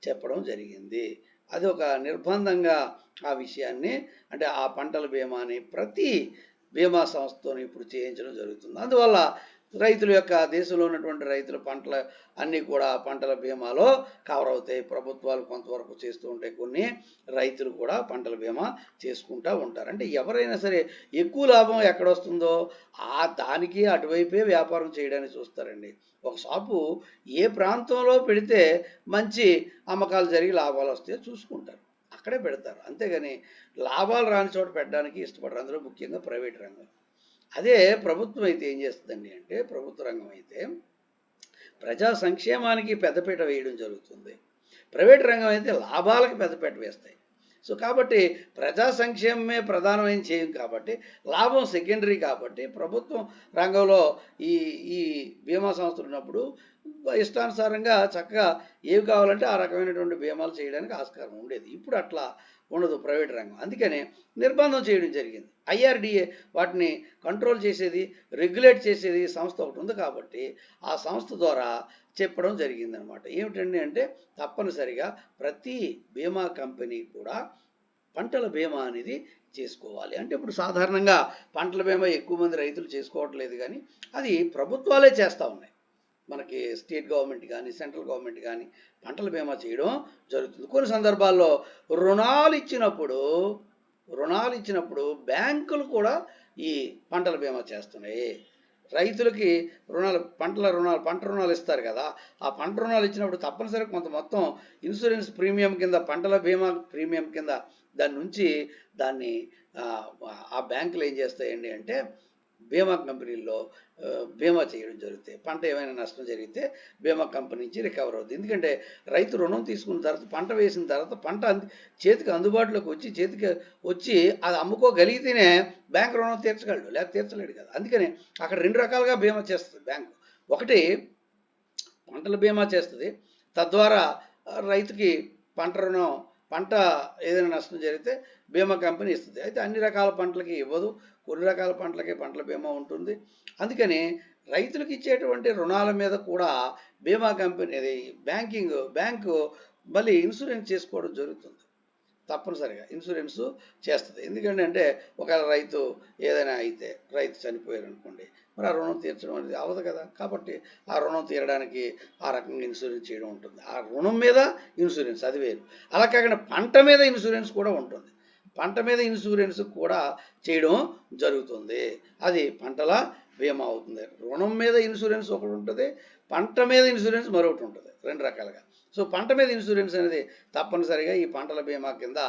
చెప్పడం జరిగింది. అది ఒక నిర్బంధంగా ఆ విషయాన్ని, అంటే ఆ పంటల బీమాని ప్రతి బీమా సంస్థతో ఇప్పుడు చేయించడం జరుగుతుంది. అందువల్ల రైతుల యొక్క, దేశంలో ఉన్నటువంటి రైతుల పంటల అన్నీ కూడా పంటల బీమాలో కవర్ అవుతాయి. ప్రభుత్వాలు కొంతవరకు చేస్తూ ఉంటాయి, కొన్ని రైతులు కూడా పంటల బీమా చేసుకుంటూ ఉంటారు. అంటే ఎవరైనా సరే ఎక్కువ లాభం ఎక్కడొస్తుందో దానికి అటువైపే వ్యాపారం చేయడానికి చూస్తారండి. ఒక షాపు ఏ ప్రాంతంలో పెడితే మంచి అమ్మకాలు జరిగి లాభాలు వస్తాయో చూసుకుంటారు, అక్కడే పెడతారు. అంతేగాని లాభాలు రాని చోట పెట్టడానికి ఇష్టపడరు, అందులో ముఖ్యంగా ప్రైవేట్ రంగం. అదే ప్రభుత్వం అయితే ఏం చేస్తుందండి అంటే, ప్రభుత్వ రంగం అయితే ప్రజా సంక్షేమానికి పెద్దపీట వేయడం జరుగుతుంది. ప్రైవేట్ రంగం అయితే లాభాలకు పెద్దపీట వేస్తాయి. సో కాబట్టి ప్రజా సంక్షేమమే ప్రధానమైన చేయం కాబట్టి, లాభం సెకండరీ కాబట్టి, ప్రభుత్వం రంగంలో ఈ ఈ బీమా సంస్థలు ఉన్నప్పుడు ఇష్టానుసారంగా చక్కగా ఏవి కావాలంటే ఆ రకమైనటువంటి బీమాలు చేయడానికి ఆస్కారం ఉండేది. ఇప్పుడు అట్లా ఉండదు ప్రైవేట్ రంగం. అందుకనే నిర్బంధం చేయడం జరిగింది. ఐఆర్డిఏ వాటిని కంట్రోల్ చేసేది, రెగ్యులేట్ చేసేది సంస్థ ఒకటి ఉంది కాబట్టి ఆ సంస్థ ద్వారా చెప్పడం జరిగిందనమాట. ఏమిటండి అంటే, తప్పనిసరిగా ప్రతి బీమా కంపెనీ కూడా పంటల బీమా అనేది చేసుకోవాలి. అంటే ఇప్పుడు సాధారణంగా పంటల బీమా ఎక్కువ మంది రైతులు చేసుకోవట్లేదు, కానీ అది ప్రభుత్వాలే చేస్తూ ఉన్నాయి. మనకి స్టేట్ గవర్నమెంట్ కానీ, సెంట్రల్ గవర్నమెంట్ కానీ పంటల బీమా చేయడం జరుగుతుంది. కొన్ని సందర్భాల్లో రుణాలు ఇచ్చినప్పుడు బ్యాంకులు కూడా ఈ పంటల బీమా చేస్తున్నాయి. రైతులకి పంట రుణాలు ఇస్తారు కదా, ఆ పంట రుణాలు ఇచ్చినప్పుడు తప్పనిసరిగా కొంత మొత్తం ఇన్సూరెన్స్ ప్రీమియం కింద, పంటల బీమా ప్రీమియం కింద దాన్ని ఆ బ్యాంకులు ఏం చేస్తాయండి అంటే, బీమా కంపెనీల్లో బీమా చేయడం జరుగుతాయి. పంట ఏమైనా నష్టం జరిగితే బీమా కంపెనీ నుంచి రికవర్ అవుతుంది. ఎందుకంటే రైతు రుణం తీసుకున్న తర్వాత, పంట వేసిన తర్వాత పంట చేతికి అందుబాటులోకి వచ్చి అది అమ్ముకోగలిగితేనే బ్యాంక్ రుణం తీర్చగలడు, లేకపోతే తీర్చలేడు కదా. అందుకని అక్కడ 2 రకాలుగా బీమా చేస్తుంది బ్యాంకు. ఒకటి పంటల బీమా చేస్తుంది, తద్వారా రైతుకి పంట ఏదైనా నష్టం జరిగితే బీమా కంపెనీ ఇస్తుంది. అయితే అన్ని రకాల పంటలకి ఇవ్వదు, కొన్ని రకాల పంటలకే పంటల బీమా ఉంటుంది. అందుకని రైతులకు ఇచ్చేటువంటి రుణాల మీద కూడా బీమా కంపెనీ, బ్యాంకు మళ్ళీ ఇన్సూరెన్స్ చేసుకోవడం జరుగుతుంది. తప్పనిసరిగా ఇన్సూరెన్స్ చేస్తుంది. ఎందుకంటే ఒకవేళ రైతు ఏదైనా అయితే, రైతు చనిపోయారు అనుకోండి, మరి ఆ రుణం తీర్చడం అనేది అవ్వదు కదా. కాబట్టి ఆ రుణం తీరడానికి ఆ రకంగా ఇన్సూరెన్స్ చేయడం ఉంటుంది. ఆ రుణం మీద ఇన్సూరెన్స్ అది వేరు. అలా కాకుండా పంట మీద ఇన్సూరెన్స్ కూడా ఉంటుంది. పంట మీద ఇన్సూరెన్స్ కూడా చేయడం జరుగుతుంది. అది పంటల బీమా అవుతుంది. రుణం మీద ఇన్సూరెన్స్ ఒకటి ఉంటుంది, పంట మీద ఇన్సూరెన్స్ మరొకటి ఉంటుంది, రెండు రకాలుగా. సో పంట మీద ఇన్సూరెన్స్ అనేది తప్పనిసరిగా ఈ పంటల బీమా కింద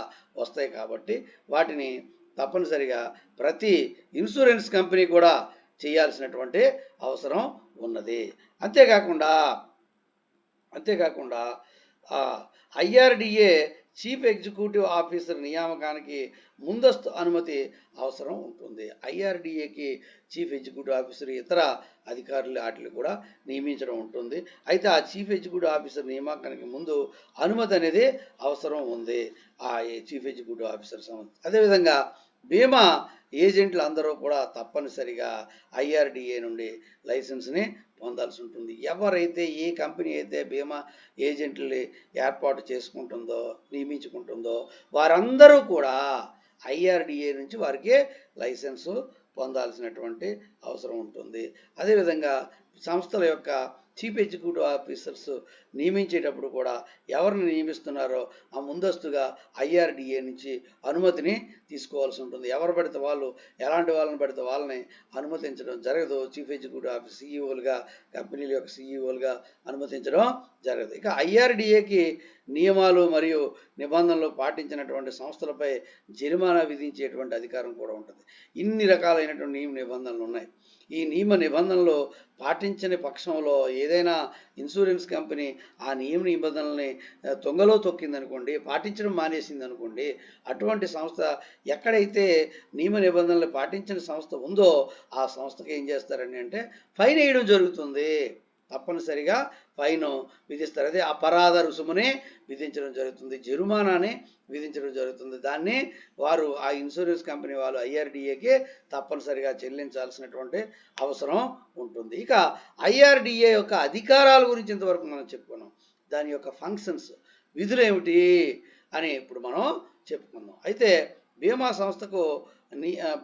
వస్తాయి కాబట్టి వాటిని తప్పనిసరిగా ప్రతి ఇన్సూరెన్స్ కంపెనీ కూడా చేయాల్సినటువంటి అవసరం ఉన్నది. అంతేకాకుండా ఐఆర్డిఏ చీఫ్ ఎగ్జిక్యూటివ్ ఆఫీసర్ నియామకానికి ముందస్తు అనుమతి అవసరం ఉంటుంది. ఐఆర్డిఏకి చీఫ్ ఎగ్జిక్యూటివ్ ఆఫీసర్ ఇతర అధికారులు వాటిని కూడా నియమించడం ఉంటుంది. అయితే ఆ చీఫ్ ఎగ్జిక్యూటివ్ ఆఫీసర్ నియామకానికి ముందు అనుమతి అనేది అవసరం ఉంది ఆ చీఫ్ ఎగ్జిక్యూటివ్ ఆఫీసర్ సంబంధం. అదేవిధంగా బీమా ఏజెంట్లు అందరూ కూడా తప్పనిసరిగా ఐఆర్డిఏ నుండి లైసెన్స్ని పొందాల్సి ఉంటుంది. ఎవరైతే ఏ కంపెనీ అయితే బీమా ఏజెంట్లని ఏర్పాటు చేసుకుంటుందో నియమించుకుంటుందో వారందరూ కూడా ఐఆర్డిఏ నుంచి వారికి లైసెన్సు పొందాల్సినటువంటి అవసరం ఉంటుంది. అదేవిధంగా సంస్థల యొక్క చీఫ్ ఎగ్జిక్యూటివ్ ఆఫీసర్స్ నియమించేటప్పుడు కూడా ఎవరిని నియమిస్తున్నారో ఆ ముందస్తుగా ఐఆర్డిఏ నుంచి అనుమతిని తీసుకోవాల్సి ఉంటుంది. ఎవరు పడితే వాళ్ళు, ఎలాంటి వాళ్ళని పడితే వాళ్ళని అనుమతించడం జరగదు. చీఫ్ ఎగ్జిక్యూటివ్ ఆఫీస్ సీఈఓలుగా, కంపెనీల యొక్క సీఈఓలుగా అనుమతించడం జరగదు. ఇక ఐఆర్డిఏకి నియమాలు మరియు నిబంధనలు పాటించినటువంటి సంస్థలపై జరిమానా విధించేటువంటి అధికారం కూడా ఉంటుంది. ఇన్ని రకాలైనటువంటి నియమ నిబంధనలు ఉన్నాయి. ఈ నియమ నిబంధనలు పాటించని పక్షంలో ఏదైనా ఇన్సూరెన్స్ కంపెనీ ఆ నియమ నిబంధనల్ని తొంగలో తొక్కిందనుకోండి, పాటించడం మానేసింది అనుకోండి, అటువంటి సంస్థ ఎక్కడైతే నియమ నిబంధనలు పాటించిన సంస్థ ఉందో ఆ సంస్థకి ఏం చేస్తారని అంటే ఫైన్ వేయడం జరుగుతుంది. తప్పనిసరిగా ఫైన్ విధిస్తారు. అదే అపరాధ రుసుముని విధించడం జరుగుతుంది, జరిమానాని విధించడం జరుగుతుంది. దాన్ని వారు ఆ ఇన్సూరెన్స్ కంపెనీ వాళ్ళు ఐఆర్డిఏకి తప్పనిసరిగా చెల్లించాల్సినటువంటి అవసరం ఉంటుంది. ఇక ఐఆర్డిఏ యొక్క అధికారాల గురించి ఇంతవరకు మనం చెప్పుకున్నాం. దాని యొక్క ఫంక్షన్స్, విధులు ఏమిటి అని ఇప్పుడు మనం చెప్పుకున్నాం. అయితే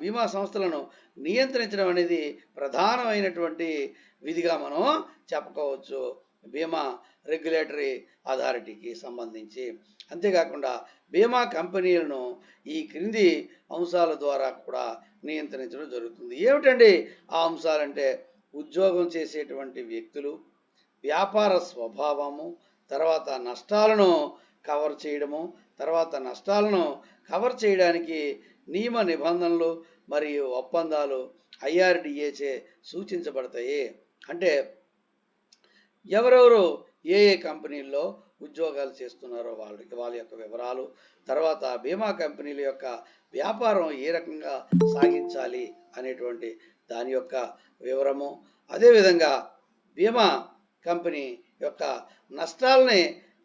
బీమా సంస్థలను నియంత్రించడం అనేది ప్రధానమైనటువంటి విధిగా మనం చెప్పుకోవచ్చు బీమా రెగ్యులేటరీ అథారిటీకి సంబంధించి. అంతేకాకుండా బీమా కంపెనీలను ఈ క్రింది అంశాల ద్వారా కూడా నియంత్రించడం జరుగుతుంది. ఏమిటండి ఆ అంశాలంటే ఉద్యోగం చేసేటువంటి వ్యక్తులు, వ్యాపార స్వభావము, తర్వాత నష్టాలను కవర్ చేయడము, తర్వాత నష్టాలను కవర్ చేయడానికి నియమ నిబంధనలు మరియు ఒప్పందాలు ఐఆర్డిఏచే సూచించబడతాయి. అంటే ఎవరెవరు ఏ కంపెనీల్లో ఉద్యోగాలు చేస్తున్నారో వాళ్ళ యొక్క వివరాలు, తర్వాత బీమా కంపెనీల యొక్క వ్యాపారం ఏ రకంగా సాగించాలి అనేటువంటి దాని యొక్క వివరము, అదేవిధంగా బీమా కంపెనీ యొక్క నష్టాలని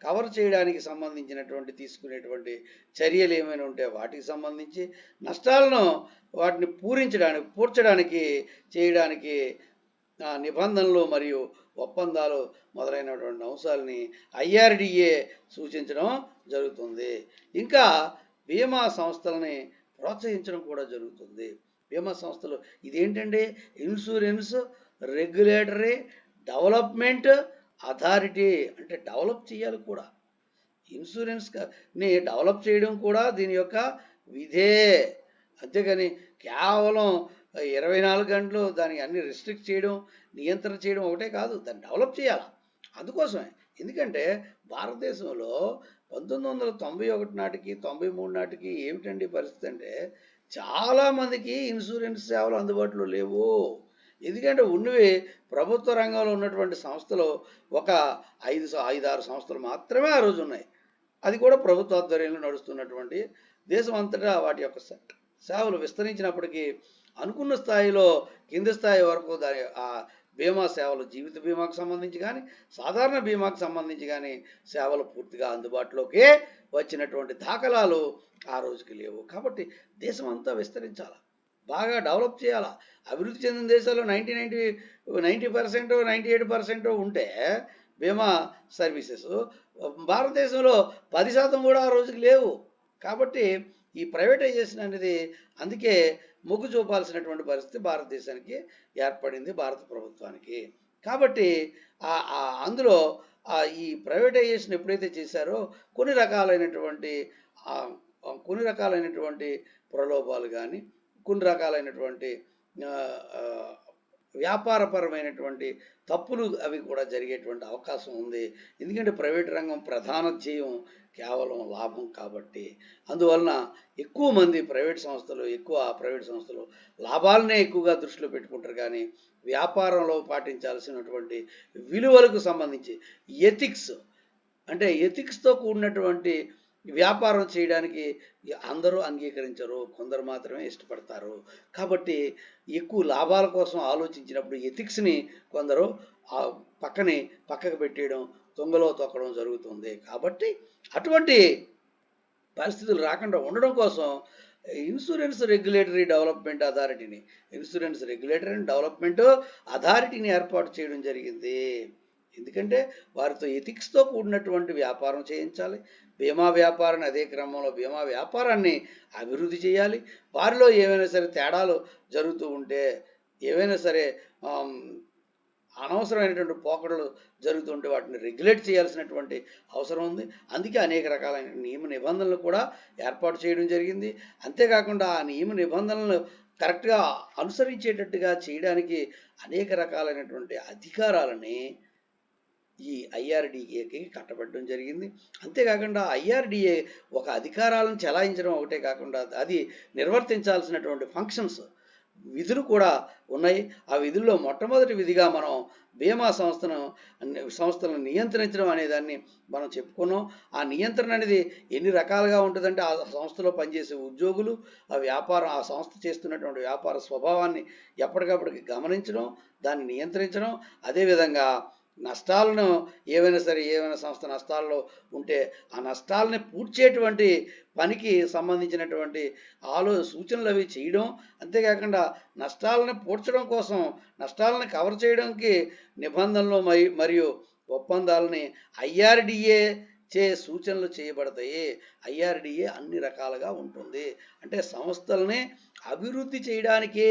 కవర్ చేయడానికి సంబంధించినటువంటి తీసుకునేటువంటి చర్యలు ఏమైనా ఉంటే వాటికి సంబంధించి, నష్టాలను వాటిని పూడ్చడానికి చేయడానికి నిబంధనలు మరియు ఒప్పందాలు మొదలైనటువంటి అంశాలని ఐఆర్డిఏ సూచించడం జరుగుతుంది. ఇంకా బీమా సంస్థలని ప్రోత్సహించడం కూడా జరుగుతుంది. బీమా సంస్థలు ఇదేంటంటే ఇన్సూరెన్స్ రెగ్యులేటరీ డెవలప్మెంట్ అథారిటీ, అంటే డెవలప్ చేయాలి కూడా. ఇన్సూరెన్స్ని డెవలప్ చేయడం కూడా దీని యొక్క విధే. అంతేగాని కేవలం 24 గంటలు దానికి అన్ని రిస్ట్రిక్ట్ చేయడం, నియంత్రణ చేయడం ఒకటే కాదు, దాన్ని డెవలప్ చేయాలి. అందుకోసమే. ఎందుకంటే భారతదేశంలో 1991 నాటికి 93 నాటికి ఏమిటండి పరిస్థితి అంటే చాలామందికి ఇన్సూరెన్స్ సేవలు అందుబాటులో లేవు. ఎందుకంటే ఉన్నవి ప్రభుత్వ రంగంలో ఉన్నటువంటి సంస్థలు ఒక 5-6 సంస్థలు మాత్రమే ఆ రోజు ఉన్నాయి. అది కూడా ప్రభుత్వ ఆధ్వర్యంలో నడుస్తున్నటువంటి. దేశం అంతటా వాటి యొక్క సేవలు విస్తరించినప్పటికీ అనుకున్న స్థాయిలో కింది స్థాయి వరకు దాని ఆ బీమా సేవలు, జీవిత బీమాకు సంబంధించి కానీ సాధారణ బీమాకు సంబంధించి కానీ సేవలు పూర్తిగా అందుబాటులోకే వచ్చినటువంటి దాఖలాలు ఆ రోజుకి లేవు. కాబట్టి దేశం అంతా విస్తరించాలి, బాగా డెవలప్ చేయాలా. అభివృద్ధి చెందిన దేశాల్లో 90%, 98% ఉంటే బీమా సర్వీసెస్, భారతదేశంలో 10% కూడా ఆ రోజుకి లేవు. కాబట్టి ఈ ప్రైవేటైజేషన్ అనేది అందుకే మొగ్గు చూపాల్సినటువంటి పరిస్థితి భారతదేశానికి ఏర్పడింది, భారత ప్రభుత్వానికి. కాబట్టి అందులో ఈ ప్రైవేటైజేషన్ ఎప్పుడైతే చేశారో కొన్ని రకాలైనటువంటి కొన్ని రకాలైనటువంటి ప్రలోభాలు కానీ, కొన్ని రకాలైనటువంటి వ్యాపారపరమైనటువంటి తప్పులు అవి కూడా జరిగేటువంటి అవకాశం ఉంది. ఎందుకంటే ప్రైవేట్ రంగం ప్రధాన ధ్యేయం కేవలం లాభం కాబట్టి. అందువలన ఎక్కువ ప్రైవేట్ సంస్థలు లాభాలనే ఎక్కువగా దృష్టిలో పెట్టుకుంటారు. కానీ వ్యాపారంలో పాటించాల్సినటువంటి విలువలకు సంబంధించి ఎథిక్స్, అంటే ఎథిక్స్తో కూడినటువంటి వ్యాపారం చేయడానికి అందరూ అంగీకరించరు, కొందరు మాత్రమే ఇష్టపడతారు. కాబట్టి ఎక్కువ లాభాల కోసం ఆలోచించినప్పుడు ఎథిక్స్ని కొందరు పక్కకు పెట్టేయడం, తొంగలో తొక్కడం జరుగుతుంది. కాబట్టి అటువంటి పరిస్థితులు రాకుండా ఉండడం కోసం ఇన్సూరెన్స్ రెగ్యులేటరీ డెవలప్మెంట్ అథారిటీని ఏర్పాటు చేయడం జరిగింది. ఎందుకంటే వారితో ఎథిక్స్తో కూడినటువంటి వ్యాపారం చేయించాలి. బీమా వ్యాపారాన్ని అదే క్రమంలో బీమా వ్యాపారాన్ని అభివృద్ధి చేయాలి. వారిలో ఏమైనా సరే తేడాలు జరుగుతూ ఉంటే, ఏవైనా సరే అనవసరమైనటువంటి పోకడలు జరుగుతుంటే వాటిని రెగ్యులేట్ చేయాల్సినటువంటి అవసరం ఉంది. అందుకే అనేక రకాలైన నియమ నిబంధనలు కూడా ఏర్పాటు చేయడం జరిగింది. అంతేకాకుండా ఆ నియమ నిబంధనలను కరెక్ట్గా అనుసరించేటట్టుగా చేయడానికి అనేక రకాలైనటువంటి అధికారాలని ఈ ఐఆర్డిఏకి కట్టబెట్టడం జరిగింది. అంతేకాకుండా ఐఆర్డిఏ ఒక అధికారాలను చెలాయించడం ఒకటే కాకుండా అది నిర్వర్తించాల్సినటువంటి ఫంక్షన్స్, విధులు కూడా ఉన్నాయి. ఆ విధుల్లో మొట్టమొదటి విధిగా మనం బీమా సంస్థలను నియంత్రించడం అనేదాన్ని మనం చెప్పుకున్నాం. ఆ నియంత్రణ అనేది ఎన్ని రకాలుగా ఉంటుందంటే, ఆ సంస్థలో పనిచేసే ఉద్యోగులు, ఆ సంస్థ చేస్తున్నటువంటి వ్యాపార స్వభావాన్ని ఎప్పటికప్పటికి గమనించడం, దాన్ని నియంత్రించడం, అదేవిధంగా నష్టాలను ఏవైనా సంస్థ నష్టాల్లో ఉంటే ఆ నష్టాలని పూడ్చేటువంటి పనికి సంబంధించినటువంటి సూచనలు అవి చేయడం. అంతేకాకుండా నష్టాలను పూడ్చడం కోసం, నష్టాలను కవర్ చేయడానికి నిబంధనలు మరియు ఒప్పందాలని ఐఆర్డిఏ సూచనలు చేయబడతాయి. ఐఆర్డిఏ అన్ని రకాలుగా ఉంటుంది. అంటే సంస్థలని అభివృద్ధి చేయడానికి,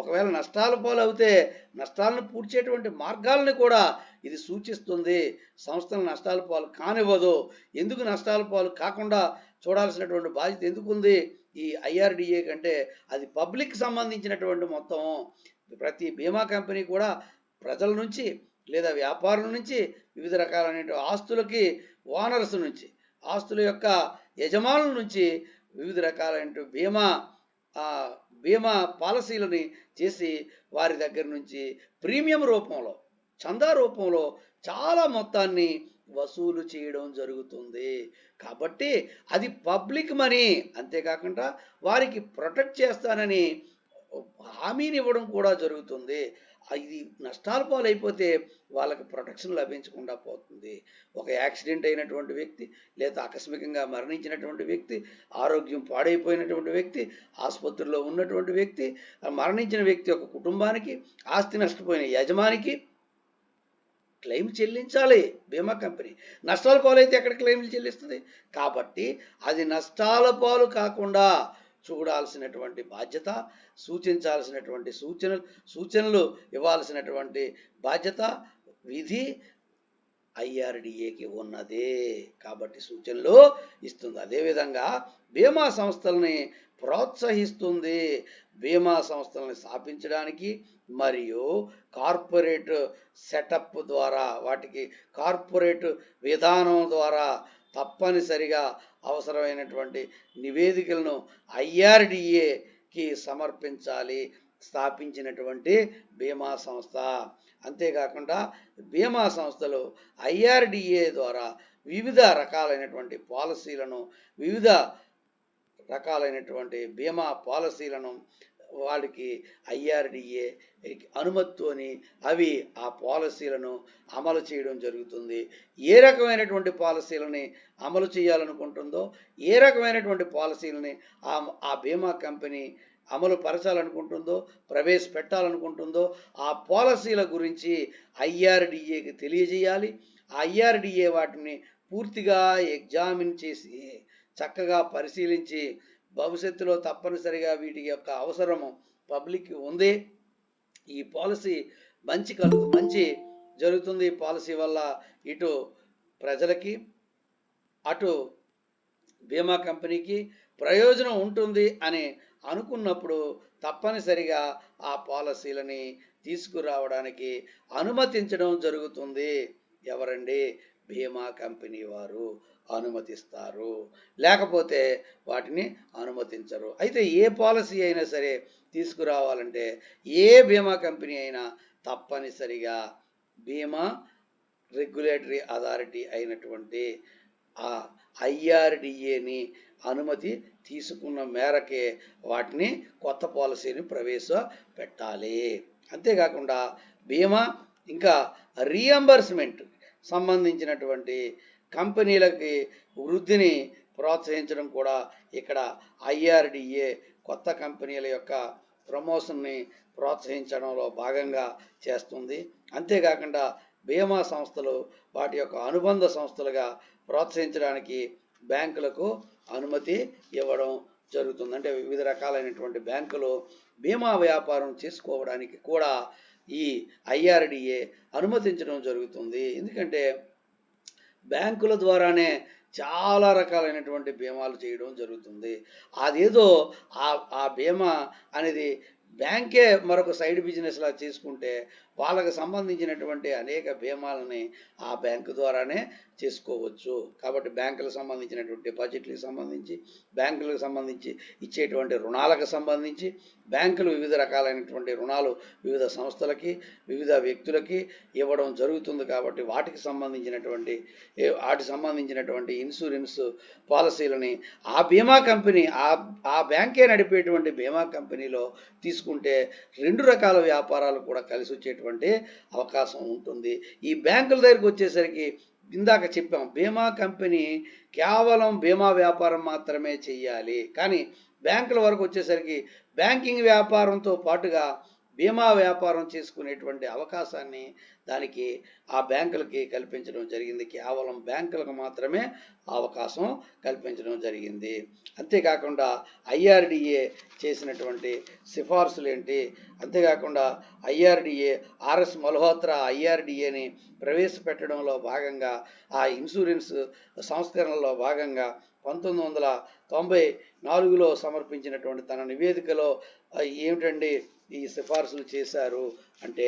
ఒకవేళ నష్టాల పాలవుతే నష్టాలను పూడ్చేటువంటి మార్గాలను కూడా ఇది సూచిస్తుంది. సంస్థలు నష్టాల పాలు కానివ్వదు. ఎందుకు నష్టాల పాలు కాకుండా చూడాల్సినటువంటి బాధ్యత ఎందుకుంది ఈ ఐఆర్డిఏ కంటే, అది పబ్లిక్ సంబంధించినటువంటి మొత్తం. ప్రతి బీమా కంపెనీ కూడా ప్రజల నుంచి లేదా వ్యాపారుల నుంచి, వివిధ రకాలైన ఆస్తులకి ఓనర్స్ నుంచి, ఆస్తుల యొక్క యజమానుల నుంచి వివిధ రకాలైన బీమా పాలసీలని చేసి వారి దగ్గర నుంచి ప్రీమియం రూపంలో, చందా రూపంలో చాలా మొత్తాన్ని వసూలు చేయడం జరుగుతుంది. కాబట్టి అది పబ్లిక్ మనీ. అంతేకాకుండా వారికి ప్రొటెక్ట్ చేస్తానని హామీని ఇవ్వడం కూడా జరుగుతుంది. ఇది నష్టాల పాలైపోతే వాళ్ళకి ప్రొటెక్షన్ లభించకుండా పోతుంది. ఒక యాక్సిడెంట్ అయినటువంటి వ్యక్తి, లేదా ఆకస్మికంగా మరణించినటువంటి వ్యక్తి, ఆరోగ్యం పాడైపోయినటువంటి వ్యక్తి, ఆసుపత్రిలో ఉన్నటువంటి వ్యక్తి, మరణించిన వ్యక్తి యొక్క కుటుంబానికి, ఆస్తి నష్టపోయిన యజమానికి క్లెయిమ్ చెల్లించాలి బీమా కంపెనీ. నష్టాల పాలైతే ఎక్కడ క్లెయిమ్లు చెల్లిస్తుంది? కాబట్టి అది నష్టాల పాలు కాకుండా చూడాల్సినటువంటి బాధ్యత, సూచించాల్సినటువంటి సూచనలు ఇవ్వాల్సినటువంటి బాధ్యత, విధి ఐఆర్డిఏకి ఉన్నదే. కాబట్టి సూచనలు ఇస్తుంది. అదేవిధంగా బీమా సంస్థల్ని ప్రోత్సహిస్తుంది. బీమా సంస్థలను స్థాపించడానికి మరియు కార్పొరేట్ సెటప్ ద్వారా, వాటికి కార్పొరేట్ విధానం ద్వారా తప్పనిసరిగా అవసరమైనటువంటి నివేదికలను ఐఆర్డిఏకి సమర్పించాలి స్థాపించినటువంటి బీమా సంస్థ. అంతేకాకుండా బీమా సంస్థలు ఐఆర్డిఏ ద్వారా వివిధ రకాలైనటువంటి బీమా పాలసీలను వాళ్ళకి ఐఆర్డిఏ అనుమతితోని అవి ఆ పాలసీలను అమలు చేయడం జరుగుతుంది. ఏ రకమైనటువంటి పాలసీలని అమలు చేయాలనుకుంటుందో, ఏ రకమైనటువంటి పాలసీలని ఆ బీమా కంపెనీ అమలు పరచాలనుకుంటుందో, ప్రవేశపెట్టాలనుకుంటుందో ఆ పాలసీల గురించి ఐఆర్డిఏకి తెలియజేయాలి. ఐఆర్డిఏ వాటిని పూర్తిగా ఎగ్జామిన్ చేసి, చక్కగా పరిశీలించి, భవిష్యత్తులో తప్పనిసరిగా వీటి యొక్క అవసరము పబ్లిక్ ఉంది, ఈ పాలసీ మంచి జరుగుతుంది, ఈ పాలసీ వల్ల ఇటు ప్రజలకి, అటు బీమా కంపెనీకి ప్రయోజనం ఉంటుంది అని అనుకున్నప్పుడు తప్పనిసరిగా ఆ పాలసీలని తీసుకురావడానికి అనుమతించడం జరుగుతుంది. ఎవరండి? బీమా కంపెనీ వారు అనుమతిస్తారు, లేకపోతే వాటిని అనుమతించరు. అయితే ఏ పాలసీ అయినా సరే తీసుకురావాలంటే ఏ బీమా కంపెనీ అయినా తప్పనిసరిగా బీమా రెగ్యులేటరీ అథారిటీ అయినటువంటి ఆ ఐఆర్డిఏని అనుమతి తీసుకున్న మేరకే వాటిని కొత్త పాలసీని ప్రవేశపెట్టాలి. అంతేకాకుండా బీమా ఇంకా రీఎంబర్స్మెంట్ సంబంధించినటువంటి కంపెనీలకి వృద్ధిని ప్రోత్సహించడం కూడా ఇక్కడ ఐఆర్డిఏ కొత్త కంపెనీల యొక్క ప్రమోషన్ని ప్రోత్సహించడంలో భాగంగా చేస్తుంది. అంతేకాకుండా బీమా సంస్థలు వాటి యొక్క అనుబంధ సంస్థలుగా ప్రోత్సహించడానికి బ్యాంకులకు అనుమతి ఇవ్వడం జరుగుతుంది. అంటే వివిధ రకాలైనటువంటి బ్యాంకులు బీమా వ్యాపారం చేసుకోవడానికి కూడా ఈ ఐఆర్డిఏ అనుమతించడం జరుగుతుంది. ఎందుకంటే బ్యాంకుల ద్వారానే చాలా రకాలైనటువంటి బీమాలు చేయడం జరుగుతుంది. అదేదో ఆ బీమా అనేది బ్యాంకే మరొక సైడ్ బిజినెస్ లా చేసుకుంటే వాళ్ళకు సంబంధించినటువంటి అనేక బీమాలని ఆ బ్యాంకు ద్వారానే చేసుకోవచ్చు. కాబట్టి బ్యాంకులకు సంబంధించినటువంటి డిపాజిట్లకు సంబంధించి, బ్యాంకులకు సంబంధించి ఇచ్చేటువంటి రుణాలకు సంబంధించి బ్యాంకులు వివిధ రకాలైనటువంటి రుణాలు వివిధ సంస్థలకి వివిధ వ్యక్తులకి ఇవ్వడం జరుగుతుంది. కాబట్టి వాటికి సంబంధించినటువంటి ఇన్సూరెన్స్ పాలసీలని ఆ బీమా కంపెనీ ఆ బ్యాంకే నడిపేటువంటి బీమా కంపెనీలో తీసుకుంటే 2 రకాల వ్యాపారాలు కూడా కలిసి వచ్చేటువంటి అవకాశం ఉంటుంది. ఈ బ్యాంకుల దగ్గరికి వచ్చేసరికి ఇందాక చెప్పాం, బీమా కంపెనీ కేవలం బీమా వ్యాపారం మాత్రమే చెయ్యాలి. కానీ బ్యాంకుల వరకు వచ్చేసరికి బ్యాంకింగ్ వ్యాపారంతో పాటుగా బీమా వ్యాపారం చేసుకునేటువంటి అవకాశాన్ని దానికి ఆ బ్యాంకులకి కల్పించడం జరిగింది. కేవలం బ్యాంకులకు మాత్రమే అవకాశం కల్పించడం జరిగింది. అంతేకాకుండా ఐఆర్డిఏ చేసినటువంటి సిఫార్సులు ఏంటి? అంతేకాకుండా ఐఆర్డిఏ ఆర్ఎస్ మల్హోత్రా ఐఆర్డిఏని ప్రవేశపెట్టడంలో భాగంగా ఆ ఇన్సూరెన్స్ సంస్కరణలో భాగంగా 1994లో సమర్పించినటువంటి తన నివేదికలో ఏమిటండి ఈ సిఫార్సులు చేశారు అంటే,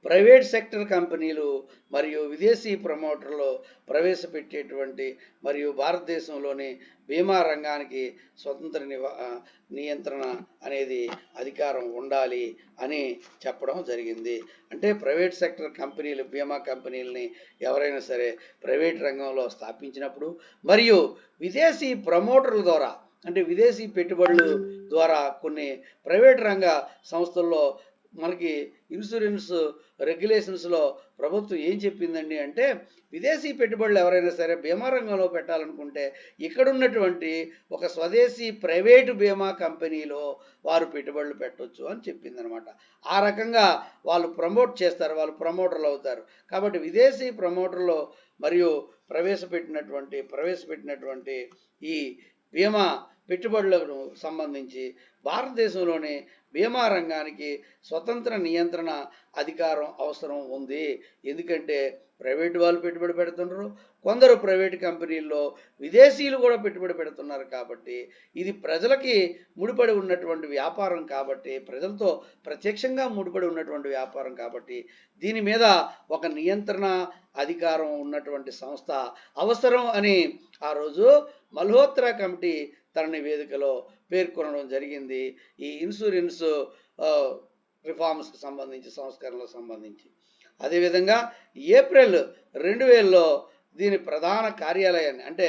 ప్రైవేట్ సెక్టర్ కంపెనీలు మరియు విదేశీ ప్రమోటర్లు ప్రవేశపెట్టేటువంటి మరియు భారతదేశంలోని బీమా రంగానికి స్వతంత్ర నియంత్రణ అనేది అధికారం ఉండాలి అని చెప్పడం జరిగింది. అంటే ప్రైవేట్ సెక్టర్ కంపెనీలు బీమా కంపెనీలని ఎవరైనా సరే ప్రైవేట్ రంగంలో స్థాపించినప్పుడు మరియు విదేశీ ప్రమోటర్ల ద్వారా అంటే విదేశీ పెట్టుబడుల ద్వారా కొన్ని ప్రైవేట్ రంగ సంస్థల్లో మనకి ఇన్సూరెన్స్ రెగ్యులేషన్స్లో ప్రభుత్వం ఏం చెప్పిందండి అంటే, విదేశీ పెట్టుబడులు ఎవరైనా సరే బీమా రంగంలో పెట్టాలనుకుంటే ఇక్కడున్నటువంటి ఒక స్వదేశీ ప్రైవేటు బీమా కంపెనీలో వారు పెట్టుబడులు పెట్టవచ్చు అని చెప్పిందనమాట. ఆ రకంగా వాళ్ళు ప్రమోట్ చేస్తారు, వాళ్ళు ప్రమోటర్లు అవుతారు. కాబట్టి విదేశీ ప్రమోటర్లు మరియు ప్రవేశపెట్టినటువంటి ఈ బీమా పెట్టుబడులకు సంబంధించి భారతదేశంలోని బీమా రంగానికి స్వతంత్ర నియంత్రణ అధికారం అవసరం ఉంది. ఎందుకంటే ప్రైవేటు వాళ్ళు పెట్టుబడి పెడుతున్నారు, కొందరు ప్రైవేటు కంపెనీల్లో విదేశీయులు కూడా పెట్టుబడి పెడుతున్నారు. కాబట్టి ఇది ప్రజలకి ముడిపడి ఉన్నటువంటి వ్యాపారం కాబట్టి, ప్రజలతో ప్రత్యక్షంగా ముడిపడి ఉన్నటువంటి వ్యాపారం కాబట్టి దీని మీద ఒక నియంత్రణ అధికారం ఉన్నటువంటి సంస్థ అవసరం అని ఆ రోజు మల్హోత్రా కమిటీ తన నివేదికలో పేర్కొనడం జరిగింది. ఈ ఇన్సూరెన్స్ రిఫార్మ్స్కి సంబంధించి, సంస్కరణలకు సంబంధించి. అదేవిధంగా ఏప్రిల్ 2000లో దీని ప్రధాన కార్యాలయాన్ని అంటే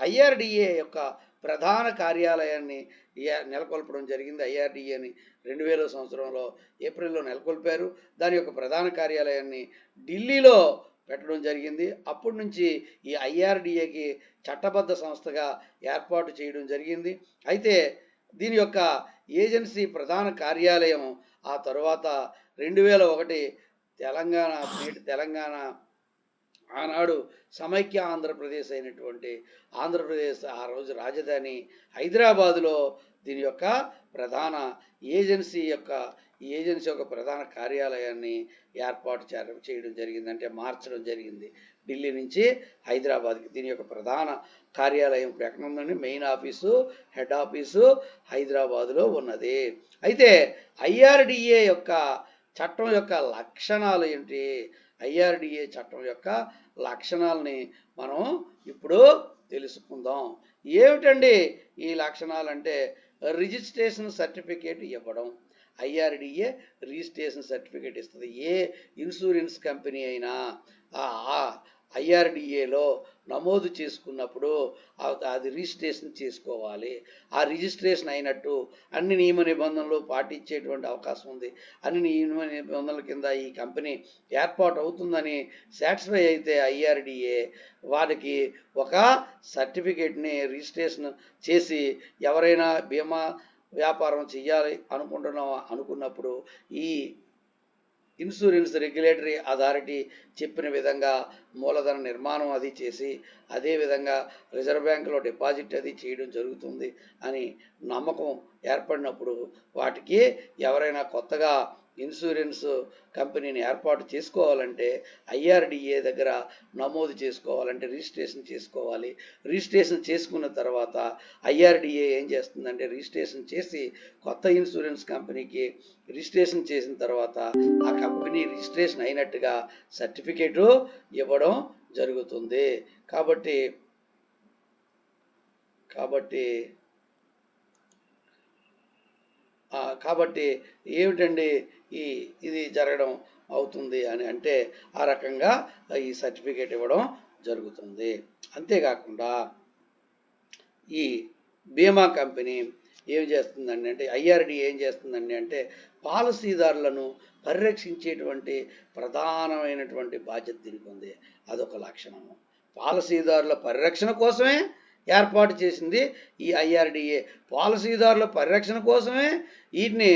ఐఆర్డిఏ యొక్క ప్రధాన కార్యాలయాన్ని నెలకొల్పడం జరిగింది. ఐఆర్డిఏని 2000 సంవత్సరంలో ఏప్రిల్లో నెలకొల్పారు. దాని యొక్క ప్రధాన కార్యాలయాన్ని ఢిల్లీలో పెట్టడం జరిగింది. అప్పటి నుంచి ఈ ఐఆర్డిఏకి చట్టబద్ధ సంస్థగా ఏర్పాటు చేయడం జరిగింది. అయితే దీని యొక్క ఏజెన్సీ ప్రధాన కార్యాలయం ఆ తరువాత 2001 తెలంగాణ ఆనాడు సమైక్య ఆంధ్రప్రదేశ్ అయినటువంటి ఆంధ్రప్రదేశ్ ఆ రోజు రాజధాని హైదరాబాదులో దీని యొక్క ప్రధాన ఏజెన్సీ యొక్క ప్రధాన కార్యాలయాన్ని ఏర్పాటు చేయడం జరిగింది, అంటే మార్చడం జరిగింది. ఢిల్లీ నుంచి హైదరాబాద్కి. దీని యొక్క ప్రధాన కార్యాలయం ఇప్పుడు ఎక్కడ ఉందండి? మెయిన్ ఆఫీసు, హెడ్ ఆఫీసు హైదరాబాదులో ఉన్నది. అయితే ఐఆర్డిఏ యొక్క చట్టం యొక్క లక్షణాలు ఏంటి? ఐఆర్డిఏ చట్టం యొక్క లక్షణాలని మనం ఇప్పుడు తెలుసుకుందాం. ఏమిటండి ఈ లక్షణాలు అంటే, రిజిస్ట్రేషన్ సర్టిఫికేట్ ఇవ్వడం. ఐఆర్డిఏ రిజిస్ట్రేషన్ సర్టిఫికేట్ ఇస్తుంది. ఏ ఇన్సూరెన్స్ కంపెనీ అయినా ఐఆర్డిఏలో నమోదు చేసుకున్నప్పుడు అది రిజిస్ట్రేషన్ చేసుకోవాలి. ఆ రిజిస్ట్రేషన్ అయినట్టు అన్ని నియమ నిబంధనలు పాటించేటువంటి అవకాశం ఉంది. అన్ని నియమ నిబంధనల కింద ఈ కంపెనీ ఏర్పాటు అవుతుందని సాటిస్ఫై అయితే ఐఆర్డిఏ వారికి ఒక సర్టిఫికేట్ని రిజిస్ట్రేషన్ చేసి, ఎవరైనా బీమా వ్యాపారం చేయాలి అనుకున్నప్పుడు ఈ ఇన్సూరెన్స్ రెగ్యులేటరీ అథారిటీ చెప్పిన విధంగా మూలధన నిర్మాణం అది చేసి, అదేవిధంగా రిజర్వ్ బ్యాంకులో డిపాజిట్ అది చేయడం జరుగుతుంది అని నమ్మకం ఏర్పడినప్పుడు వాటికి ఎవరైనా కొత్తగా ఇన్సూరెన్స్ కంపెనీని ఏర్పాటు చేసుకోవాలంటే ఐఆర్డిఏ దగ్గర నమోదు చేసుకోవాలంటే రిజిస్ట్రేషన్ చేసుకోవాలి. రిజిస్ట్రేషన్ చేసుకున్న తర్వాత ఐఆర్డిఏ ఏం చేస్తుందంటే, రిజిస్ట్రేషన్ చేసి కొత్త ఇన్సూరెన్స్ కంపెనీకి రిజిస్ట్రేషన్ చేసిన తర్వాత ఆ కంపెనీ రిజిస్ట్రేషన్ అయినట్టుగా సర్టిఫికేటు ఇవ్వడం జరుగుతుంది. కాబట్టి ఏమిటండి ఇది జరగడం అవుతుంది అని అంటే, ఆ రకంగా ఈ సర్టిఫికేట్ ఇవ్వడం జరుగుతుంది. అంతేకాకుండా ఈ బీమా కంపెనీ ఏం చేస్తుందండి అంటే, ఐఆర్డిఏ ఏం చేస్తుందండి అంటే, పాలసీదారులను పరిరక్షించేటువంటి ప్రధానమైనటువంటి బాధ్యత దీనికి ఉంది. అదొక లక్షణము. పాలసీదారుల పరిరక్షణ కోసమే ఏర్పాటు చేసింది ఈ ఐఆర్డిఏ. పాలసీదారుల పరిరక్షణ కోసమే వీటిని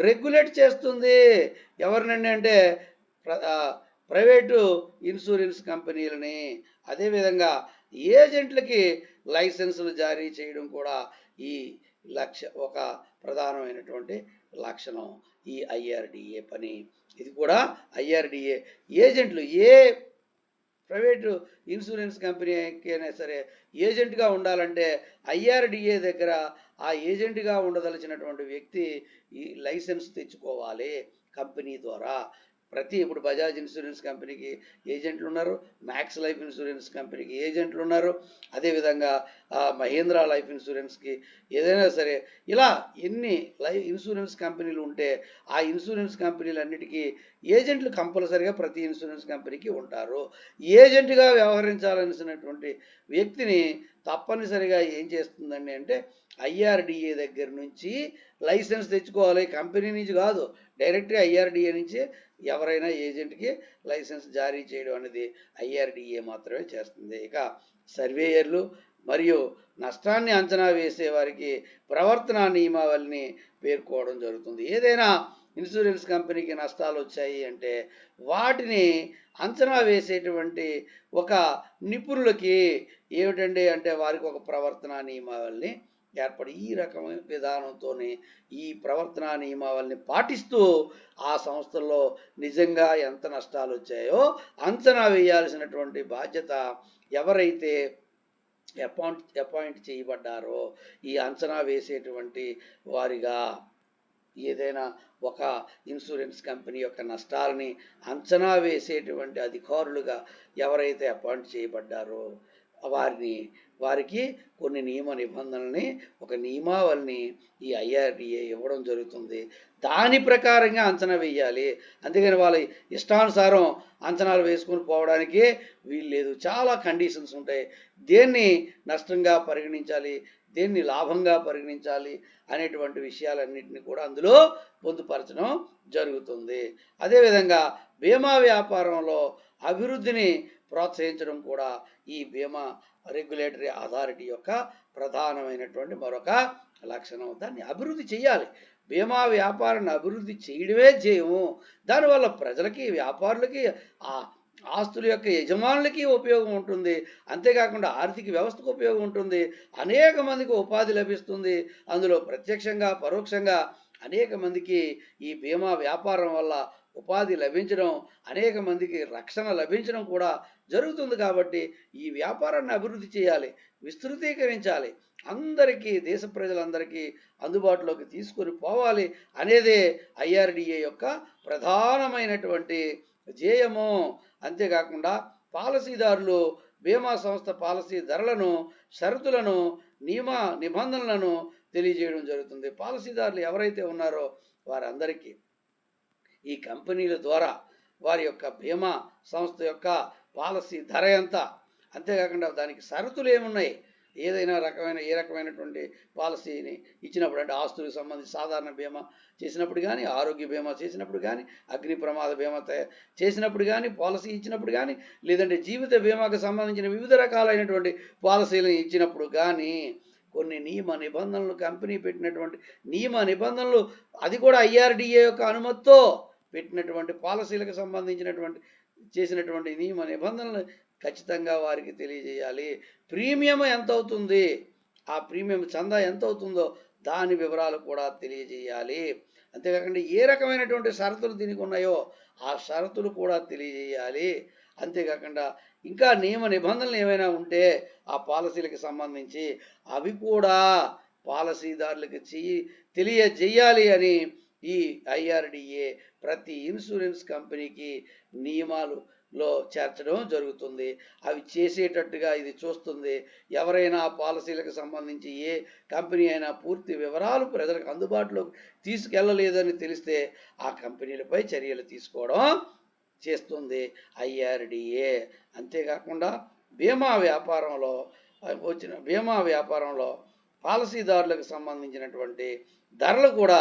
రెగ్యులేట్ చేస్తుంది. ఎవరినండి అంటే, ప్రైవేటు ఇన్సూరెన్స్ కంపెనీలని. అదేవిధంగా ఏజెంట్లకి లైసెన్సులు జారీ చేయడం కూడా ఈ ఒక ప్రధానమైనటువంటి లక్షణం ఈ ఐఆర్డిఏ పని. ఇది కూడా ఐఆర్డిఏ ఏజెంట్లు, ఏ ప్రైవేటు ఇన్సూరెన్స్ కంపెనీకి అయినా సరే ఏజెంట్గా ఉండాలంటే ఐఆర్డిఏ దగ్గర ఆ ఏజెంట్గా ఉండదలిచినటువంటి వ్యక్తి ఈ లైసెన్స్ తెచ్చుకోవాలి కంపెనీ ద్వారా. ఇప్పుడు బజాజ్ ఇన్సూరెన్స్ కంపెనీకి ఏజెంట్లు ఉన్నారు, మ్యాక్స్ లైఫ్ ఇన్సూరెన్స్ కంపెనీకి ఏజెంట్లు ఉన్నారు, అదేవిధంగా మహీంద్రా లైఫ్ ఇన్సూరెన్స్కి, ఏదైనా సరే ఇలా ఎన్ని ఇన్సూరెన్స్ కంపెనీలు ఉంటే ఆ ఇన్సూరెన్స్ కంపెనీలన్నిటికీ ఏజెంట్లు కంపల్సరిగా ప్రతి ఇన్సూరెన్స్ కంపెనీకి ఉంటారు. ఏజెంట్గా వ్యవహరించాల్సినటువంటి వ్యక్తిని తప్పనిసరిగా ఏం చేస్తుందండి అంటే, ఐఆర్డిఏ దగ్గర నుంచి లైసెన్స్ తెచ్చుకోవాలి. కంపెనీ నుంచి కాదు, డైరెక్ట్గా ఐఆర్డిఏ నుంచి ఎవరైనా ఏజెంట్కి లైసెన్స్ జారీ చేయడం అనేది ఐఆర్డిఏ మాత్రమే చేస్తుంది. ఇక సర్వేయర్లు మరియు నష్టాన్ని అంచనా వేసే వారికి ప్రవర్తనా నియమావళిని పేర్కోవడం జరుగుతుంది. ఏదైనా ఇన్సూరెన్స్ కంపెనీకి నష్టాలు వచ్చాయి అంటే వాటిని అంచనా వేసేటువంటి ఒక నిపుణులకి ఏమిటండి అంటే, వారికి ఒక ప్రవర్తనా నియమావళిని ఏర్పడి ఈ రకమైన విధానంతోనే ఈ ప్రవర్తనా నియమావళిని పాటిస్తూ ఆ సంస్థల్లో నిజంగా ఎంత నష్టాలు వచ్చాయో అంచనా వేయాల్సినటువంటి బాధ్యత ఎవరైతే అపాయింట్ చేయబడ్డారో ఈ అంచనా వేసేటువంటి వారిగా, ఏదైనా ఒక ఇన్సూరెన్స్ కంపెనీ యొక్క నష్టాలని అంచనా వేసేటువంటి అధికారులుగా ఎవరైతే అపాయింట్ చేయబడ్డారో వారికి కొన్ని నియమ నిబంధనల్ని, ఒక నియమావళిని ఈ ఐఆర్డిఏ ఇవ్వడం జరుగుతుంది. దాని ప్రకారంగా అంచనా వేయాలి. అంతేగాని వాళ్ళ ఇష్టానుసారం అంచనాలు వేసుకొని పోవడానికి వీలు లేదు. చాలా కండిషన్స్ ఉంటాయి. దేన్ని నష్టంగా పరిగణించాలి, దేన్ని లాభంగా పరిగణించాలి అనేటువంటి విషయాలన్నింటినీ కూడా అందులో పొందుపరచడం జరుగుతుంది. అదేవిధంగా బీమా వ్యాపారంలో అభివృద్ధిని ప్రోత్సహించడం కూడా ఈ బీమా రెగ్యులేటరీ అథారిటీ యొక్క ప్రధానమైనటువంటి మరొక లక్షణం. దాన్ని అభివృద్ధి చేయాలి. బీమా వ్యాపారాన్ని అభివృద్ధి చేయడమే చేయము. దానివల్ల ప్రజలకి, వ్యాపారులకి, ఆస్తుల యొక్క యజమానులకి ఉపయోగం ఉంటుంది. అంతేకాకుండా ఆర్థిక వ్యవస్థకు ఉపయోగం ఉంటుంది. అనేక మందికి ఉపాధి లభిస్తుంది. అందులో ప్రత్యక్షంగా పరోక్షంగా అనేక మందికి ఈ బీమా వ్యాపారం వల్ల ఉపాధి లభించడం, అనేక మందికి రక్షణ లభించడం కూడా జరుగుతుంది. కాబట్టి ఈ వ్యాపారాన్ని అభివృద్ధి చేయాలి, విస్తృతీకరించాలి, అందరికీ, దేశ ప్రజలందరికీ అందుబాటులోకి తీసుకొని పోవాలి అనేదే ఐఆర్డిఏ యొక్క ప్రధానమైనటువంటి ధ్యేయము. అంతేకాకుండా పాలసీదారులు బీమా సంస్థ పాలసీ ధరలను, షరతులను, నియమ నిబంధనలను తెలియజేయడం జరుగుతుంది. పాలసీదారులు ఎవరైతే ఉన్నారో వారందరికీ ఈ కంపెనీల ద్వారా వారి యొక్క బీమా సంస్థ యొక్క పాలసీ ధర ఎంత, అంతేకాకుండా దానికి షరతులు ఏమున్నాయి, ఏదైనా ఏ రకమైనటువంటి పాలసీని ఇచ్చినప్పుడు, అంటే ఆస్తులకు సంబంధించి సాధారణ బీమా చేసినప్పుడు కానీ, ఆరోగ్య బీమా చేసినప్పుడు కానీ, అగ్ని ప్రమాద బీమా చేసినప్పుడు కానీ, పాలసీ ఇచ్చినప్పుడు కానీ, లేదంటే జీవిత బీమాకు సంబంధించిన వివిధ రకాలైనటువంటి పాలసీలను ఇచ్చినప్పుడు కానీ కొన్ని నియమ నిబంధనలు, కంపెనీ పెట్టినటువంటి నియమ నిబంధనలు, అది కూడా ఐఆర్డిఏ యొక్క అనుమతితో పెట్టినటువంటి పాలసీలకు సంబంధించినటువంటి చేసినటువంటి నియమ నిబంధనలు ఖచ్చితంగా వారికి తెలియజేయాలి. ప్రీమియం ఎంత అవుతుంది, ఆ ప్రీమియం చందా ఎంత అవుతుందో దాని వివరాలు కూడా తెలియజేయాలి. అంతేకాకుండా ఏ రకమైనటువంటి షరతులు దీనికి ఉన్నాయో ఆ షరతులు కూడా తెలియజేయాలి. అంతేకాకుండా ఇంకా నియమ నిబంధనలు ఏమైనా ఉంటే ఆ పాలసీలకు సంబంధించి అవి కూడా పాలసీదారులకు తెలియజేయాలి అని ఈ ఐఆర్డిఏ ప్రతి ఇన్సూరెన్స్ కంపెనీకి నియమాలలో చేర్చడం జరుగుతుంది. అవి చేసేటట్టుగా ఇది చూస్తుంది. ఎవరైనా ఆ పాలసీలకు సంబంధించి ఏ కంపెనీ అయినా పూర్తి వివరాలు ప్రజలకు అందుబాటులోకి తీసుకెళ్ళలేదని తెలిస్తే ఆ కంపెనీలపై చర్యలు తీసుకోవడం చేస్తుంది ఐఆర్డిఏ. అంతేకాకుండా బీమా వ్యాపారంలో పాలసీదారులకు సంబంధించినటువంటి ధరలు కూడా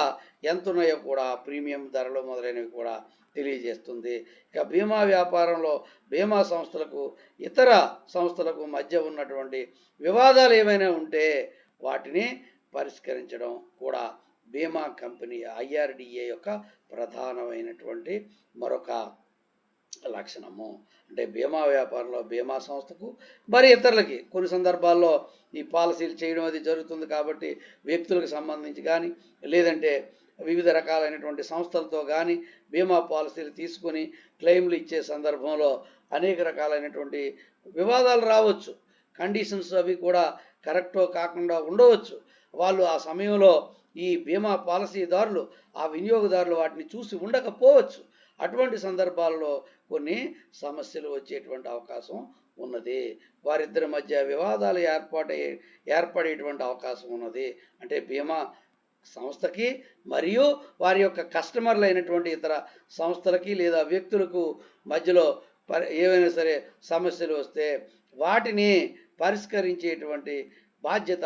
ఎంత ఉన్నాయో కూడా, ప్రీమియం ధరలు మొదలైనవి కూడా తెలియజేస్తుంది. ఇక బీమా వ్యాపారంలో బీమా సంస్థలకు ఇతర సంస్థలకు మధ్య ఉన్నటువంటి వివాదాలు ఏమైనా ఉంటే వాటిని పరిష్కరించడం కూడా బీమా కంపెనీ ఐఆర్డిఏ యొక్క ప్రధానమైనటువంటి మరొక లక్షణము. అంటే బీమా వ్యాపారంలో బీమా సంస్థకు మరి ఇతరులకి కొన్ని సందర్భాల్లో ఈ పాలసీలు చేయడం అది జరుగుతుంది. కాబట్టి వ్యక్తులకు సంబంధించి కానీ, లేదంటే వివిధ రకాలైనటువంటి సంస్థలతో కానీ బీమా పాలసీలు తీసుకొని క్లెయిమ్లు ఇచ్చే సందర్భంలో అనేక రకాలైనటువంటి వివాదాలు రావచ్చు. కండిషన్స్ అవి కూడా కరెక్టో కాకుండా ఉండవచ్చు. వాళ్ళు ఆ సమయంలో ఈ బీమా పాలసీదారులు, ఆ వినియోగదారులు వాటిని చూసి ఉండకపోవచ్చు. అటువంటి సందర్భాల్లో కొన్ని సమస్యలు వచ్చేటువంటి అవకాశం ఉన్నది. వారిద్దరి మధ్య వివాదాలు ఏర్పడేటువంటి అవకాశం ఉన్నది. అంటే బీమా సంస్థకి మరియు వారి యొక్క కస్టమర్లు అయినటువంటి ఇతర సంస్థలకి లేదా వ్యక్తులకు మధ్యలో ఏవైనా సరే సమస్యలు వస్తే వాటిని పరిష్కరించేటువంటి బాధ్యత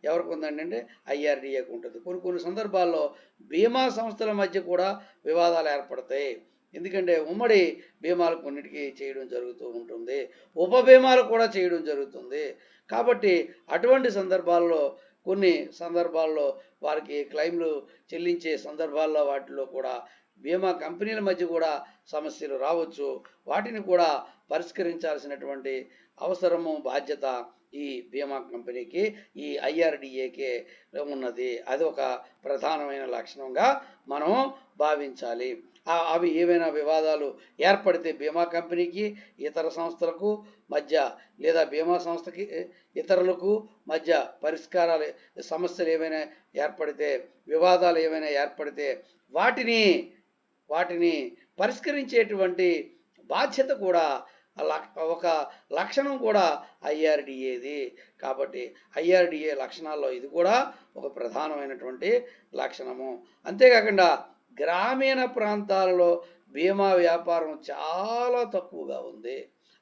ఎవరికి ఉందండి అంటే ఐఆర్డిఏకి ఉంటుంది. కొన్ని సందర్భాల్లో బీమా సంస్థల మధ్య కూడా వివాదాలు ఏర్పడతాయి. ఎందుకంటే ఉమ్మడి బీమాలు కొన్నిటికి చేయడం జరుగుతూ ఉంటుంది, ఉప బీమాలు కూడా చేయడం జరుగుతుంది. కాబట్టి అటువంటి కొన్ని సందర్భాల్లో వారికి క్లెయిమ్లు చెల్లించే సందర్భాల్లో వాటిలో కూడా బీమా కంపెనీల మధ్య కూడా సమస్యలు రావచ్చు. వాటిని కూడా పరిష్కరించాల్సినటువంటి అవసరము, బాధ్యత ఈ బీమా కంపెనీకి, ఈ ఐఆర్డిఏకే ఉన్నది. అది ఒక ప్రధానమైన లక్షణంగా మనం భావించాలి. అవి ఏవైనా వివాదాలు ఏర్పడితే బీమా కంపెనీకి ఇతర సంస్థలకు మధ్య, లేదా బీమా సంస్థకి ఇతరులకు మధ్య పరిష్కారాలు, సమస్యలు ఏమైనా ఏర్పడితే, వివాదాలు ఏమైనా ఏర్పడితే వాటిని పరిష్కరించేటువంటి బాధ్యత కూడా ఒక లక్షణం కూడా ఐఆర్డిఏది. కాబట్టి ఐఆర్డిఏ లక్షణాల్లో ఇది కూడా ఒక ప్రధానమైనటువంటి లక్షణము. అంతేకాకుండా గ్రామీణ ప్రాంతాలలో బీమా వ్యాపారం చాలా తక్కువగా ఉంది.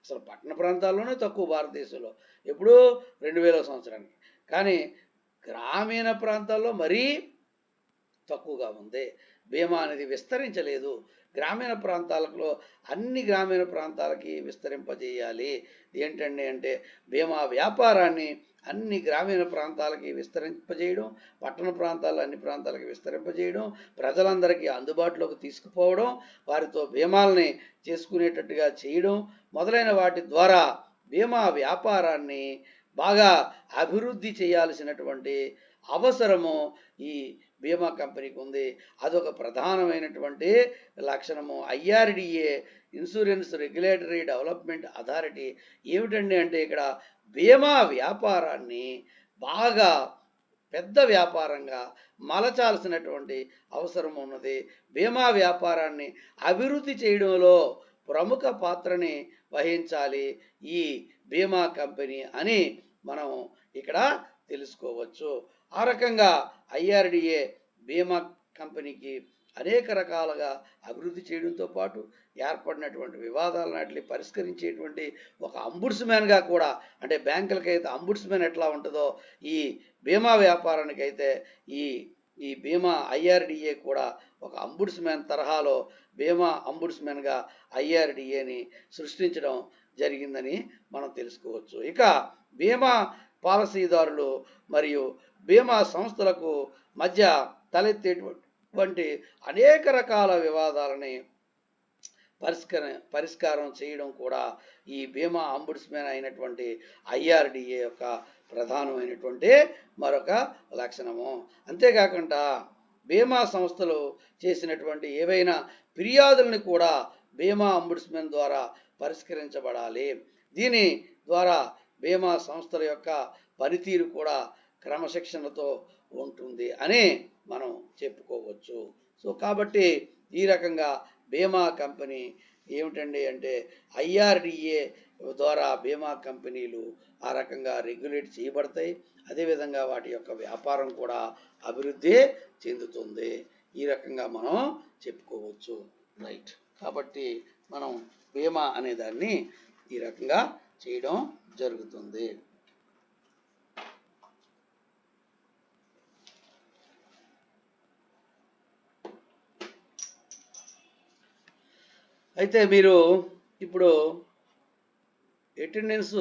అసలు పట్టణ ప్రాంతాల్లోనే తక్కువ భారతదేశంలో, ఎప్పుడూ 2000 సంవత్సరానికి. కానీ గ్రామీణ ప్రాంతాల్లో మరీ తక్కువగా ఉంది. బీమా అనేది విస్తరించలేదు. గ్రామీణ ప్రాంతాలలో అన్ని గ్రామీణ ప్రాంతాలకి విస్తరింపజేయాలి. ఏంటండి అంటే బీమా వ్యాపారాన్ని అన్ని గ్రామీణ ప్రాంతాలకి విస్తరింపజేయడం, పట్టణ ప్రాంతాల్లో అన్ని ప్రాంతాలకి విస్తరింపజేయడం, ప్రజలందరికీ అందుబాటులోకి తీసుకుపోవడం, వారితో బీమాలని చేసుకునేటట్టుగా చేయడం మొదలైన వాటి ద్వారా బీమా వ్యాపారాన్ని బాగా అభివృద్ధి చేయాల్సినటువంటి అవసరము ఈ బీమా కంపెనీకి ఉంది. అదొక ప్రధానమైనటువంటి లక్షణము. IRDA insurance regulatory development authority ఏమిటండి అంటే ఇక్కడ బీమా వ్యాపారాన్ని బాగా పెద్ద వ్యాపారంగా మలచాల్సినటువంటి అవసరం ఉన్నది. బీమా వ్యాపారాన్ని అభివృద్ధి చేయడంలో ప్రముఖ పాత్రని వహించాలి ఈ బీమా కంపెనీ అని మనం ఇక్కడ తెలుసుకోవచ్చు. ఆ రకంగా ఐఆర్డిఏ బీమా కంపెనీకి అనేక రకాలుగా అభివృద్ధి చేయడంతో పాటు ఏర్పడినటువంటి వివాదాలన్నిటిని పరిష్కరించేటువంటి ఒక అంబుడ్స్మ్యాన్గా కూడా, అంటే బ్యాంకులకైతే అంబుడ్స్మ్యాన్ ఎట్లా ఉంటుందో ఈ బీమా వ్యాపారానికైతే ఈ బీమా ఐఆర్డిఏ కూడా ఒక అంబుడ్స్మ్యాన్ తరహాలో బీమా అంబుడ్స్మ్యాన్గా ఐఆర్డిఏని సృష్టించడం జరిగిందని మనం తెలుసుకోవచ్చు. ఇక బీమా పాలసీదారులు మరియు బీమా సంస్థలకు మధ్య తలెత్తేటువంటి అనేక రకాల వివాదాలని పరిష్కారం చేయడం కూడా ఈ బీమా అంబుడ్స్మ్యాన్ అయినటువంటి ఐఆర్డిఏ యొక్క ప్రధానమైనటువంటి మరొక లక్షణము. అంతేకాకుండా బీమా సంస్థలు చేసినటువంటి ఏవైనా ఫిర్యాదుల్ని కూడా బీమా అంబుడ్స్మ్యాన్ ద్వారా పరిష్కరించబడాలి. దీని ద్వారా బీమా సంస్థల యొక్క పనితీరు కూడా క్రమశిక్షణతో ఉంటుంది అని మనం చెప్పుకోవచ్చు. సో కాబట్టి ఈ రకంగా బీమా కంపెనీ ఏమిటండి అంటే ఐఆర్డిఏ ద్వారా బీమా కంపెనీలు ఆ రకంగా రెగ్యులేట్ చేయబడతాయి. అదేవిధంగా వాటి యొక్క వ్యాపారం కూడా అభివృద్ధి చెందుతుంది. ఈ రకంగా మనం చెప్పుకోవచ్చు. రైట్. కాబట్టి మనం బీమా అనే దాన్ని ఈ రకంగా చేయడం జరుగుతుంది. అయితే మీరు ఇప్పుడు అటెండెన్స్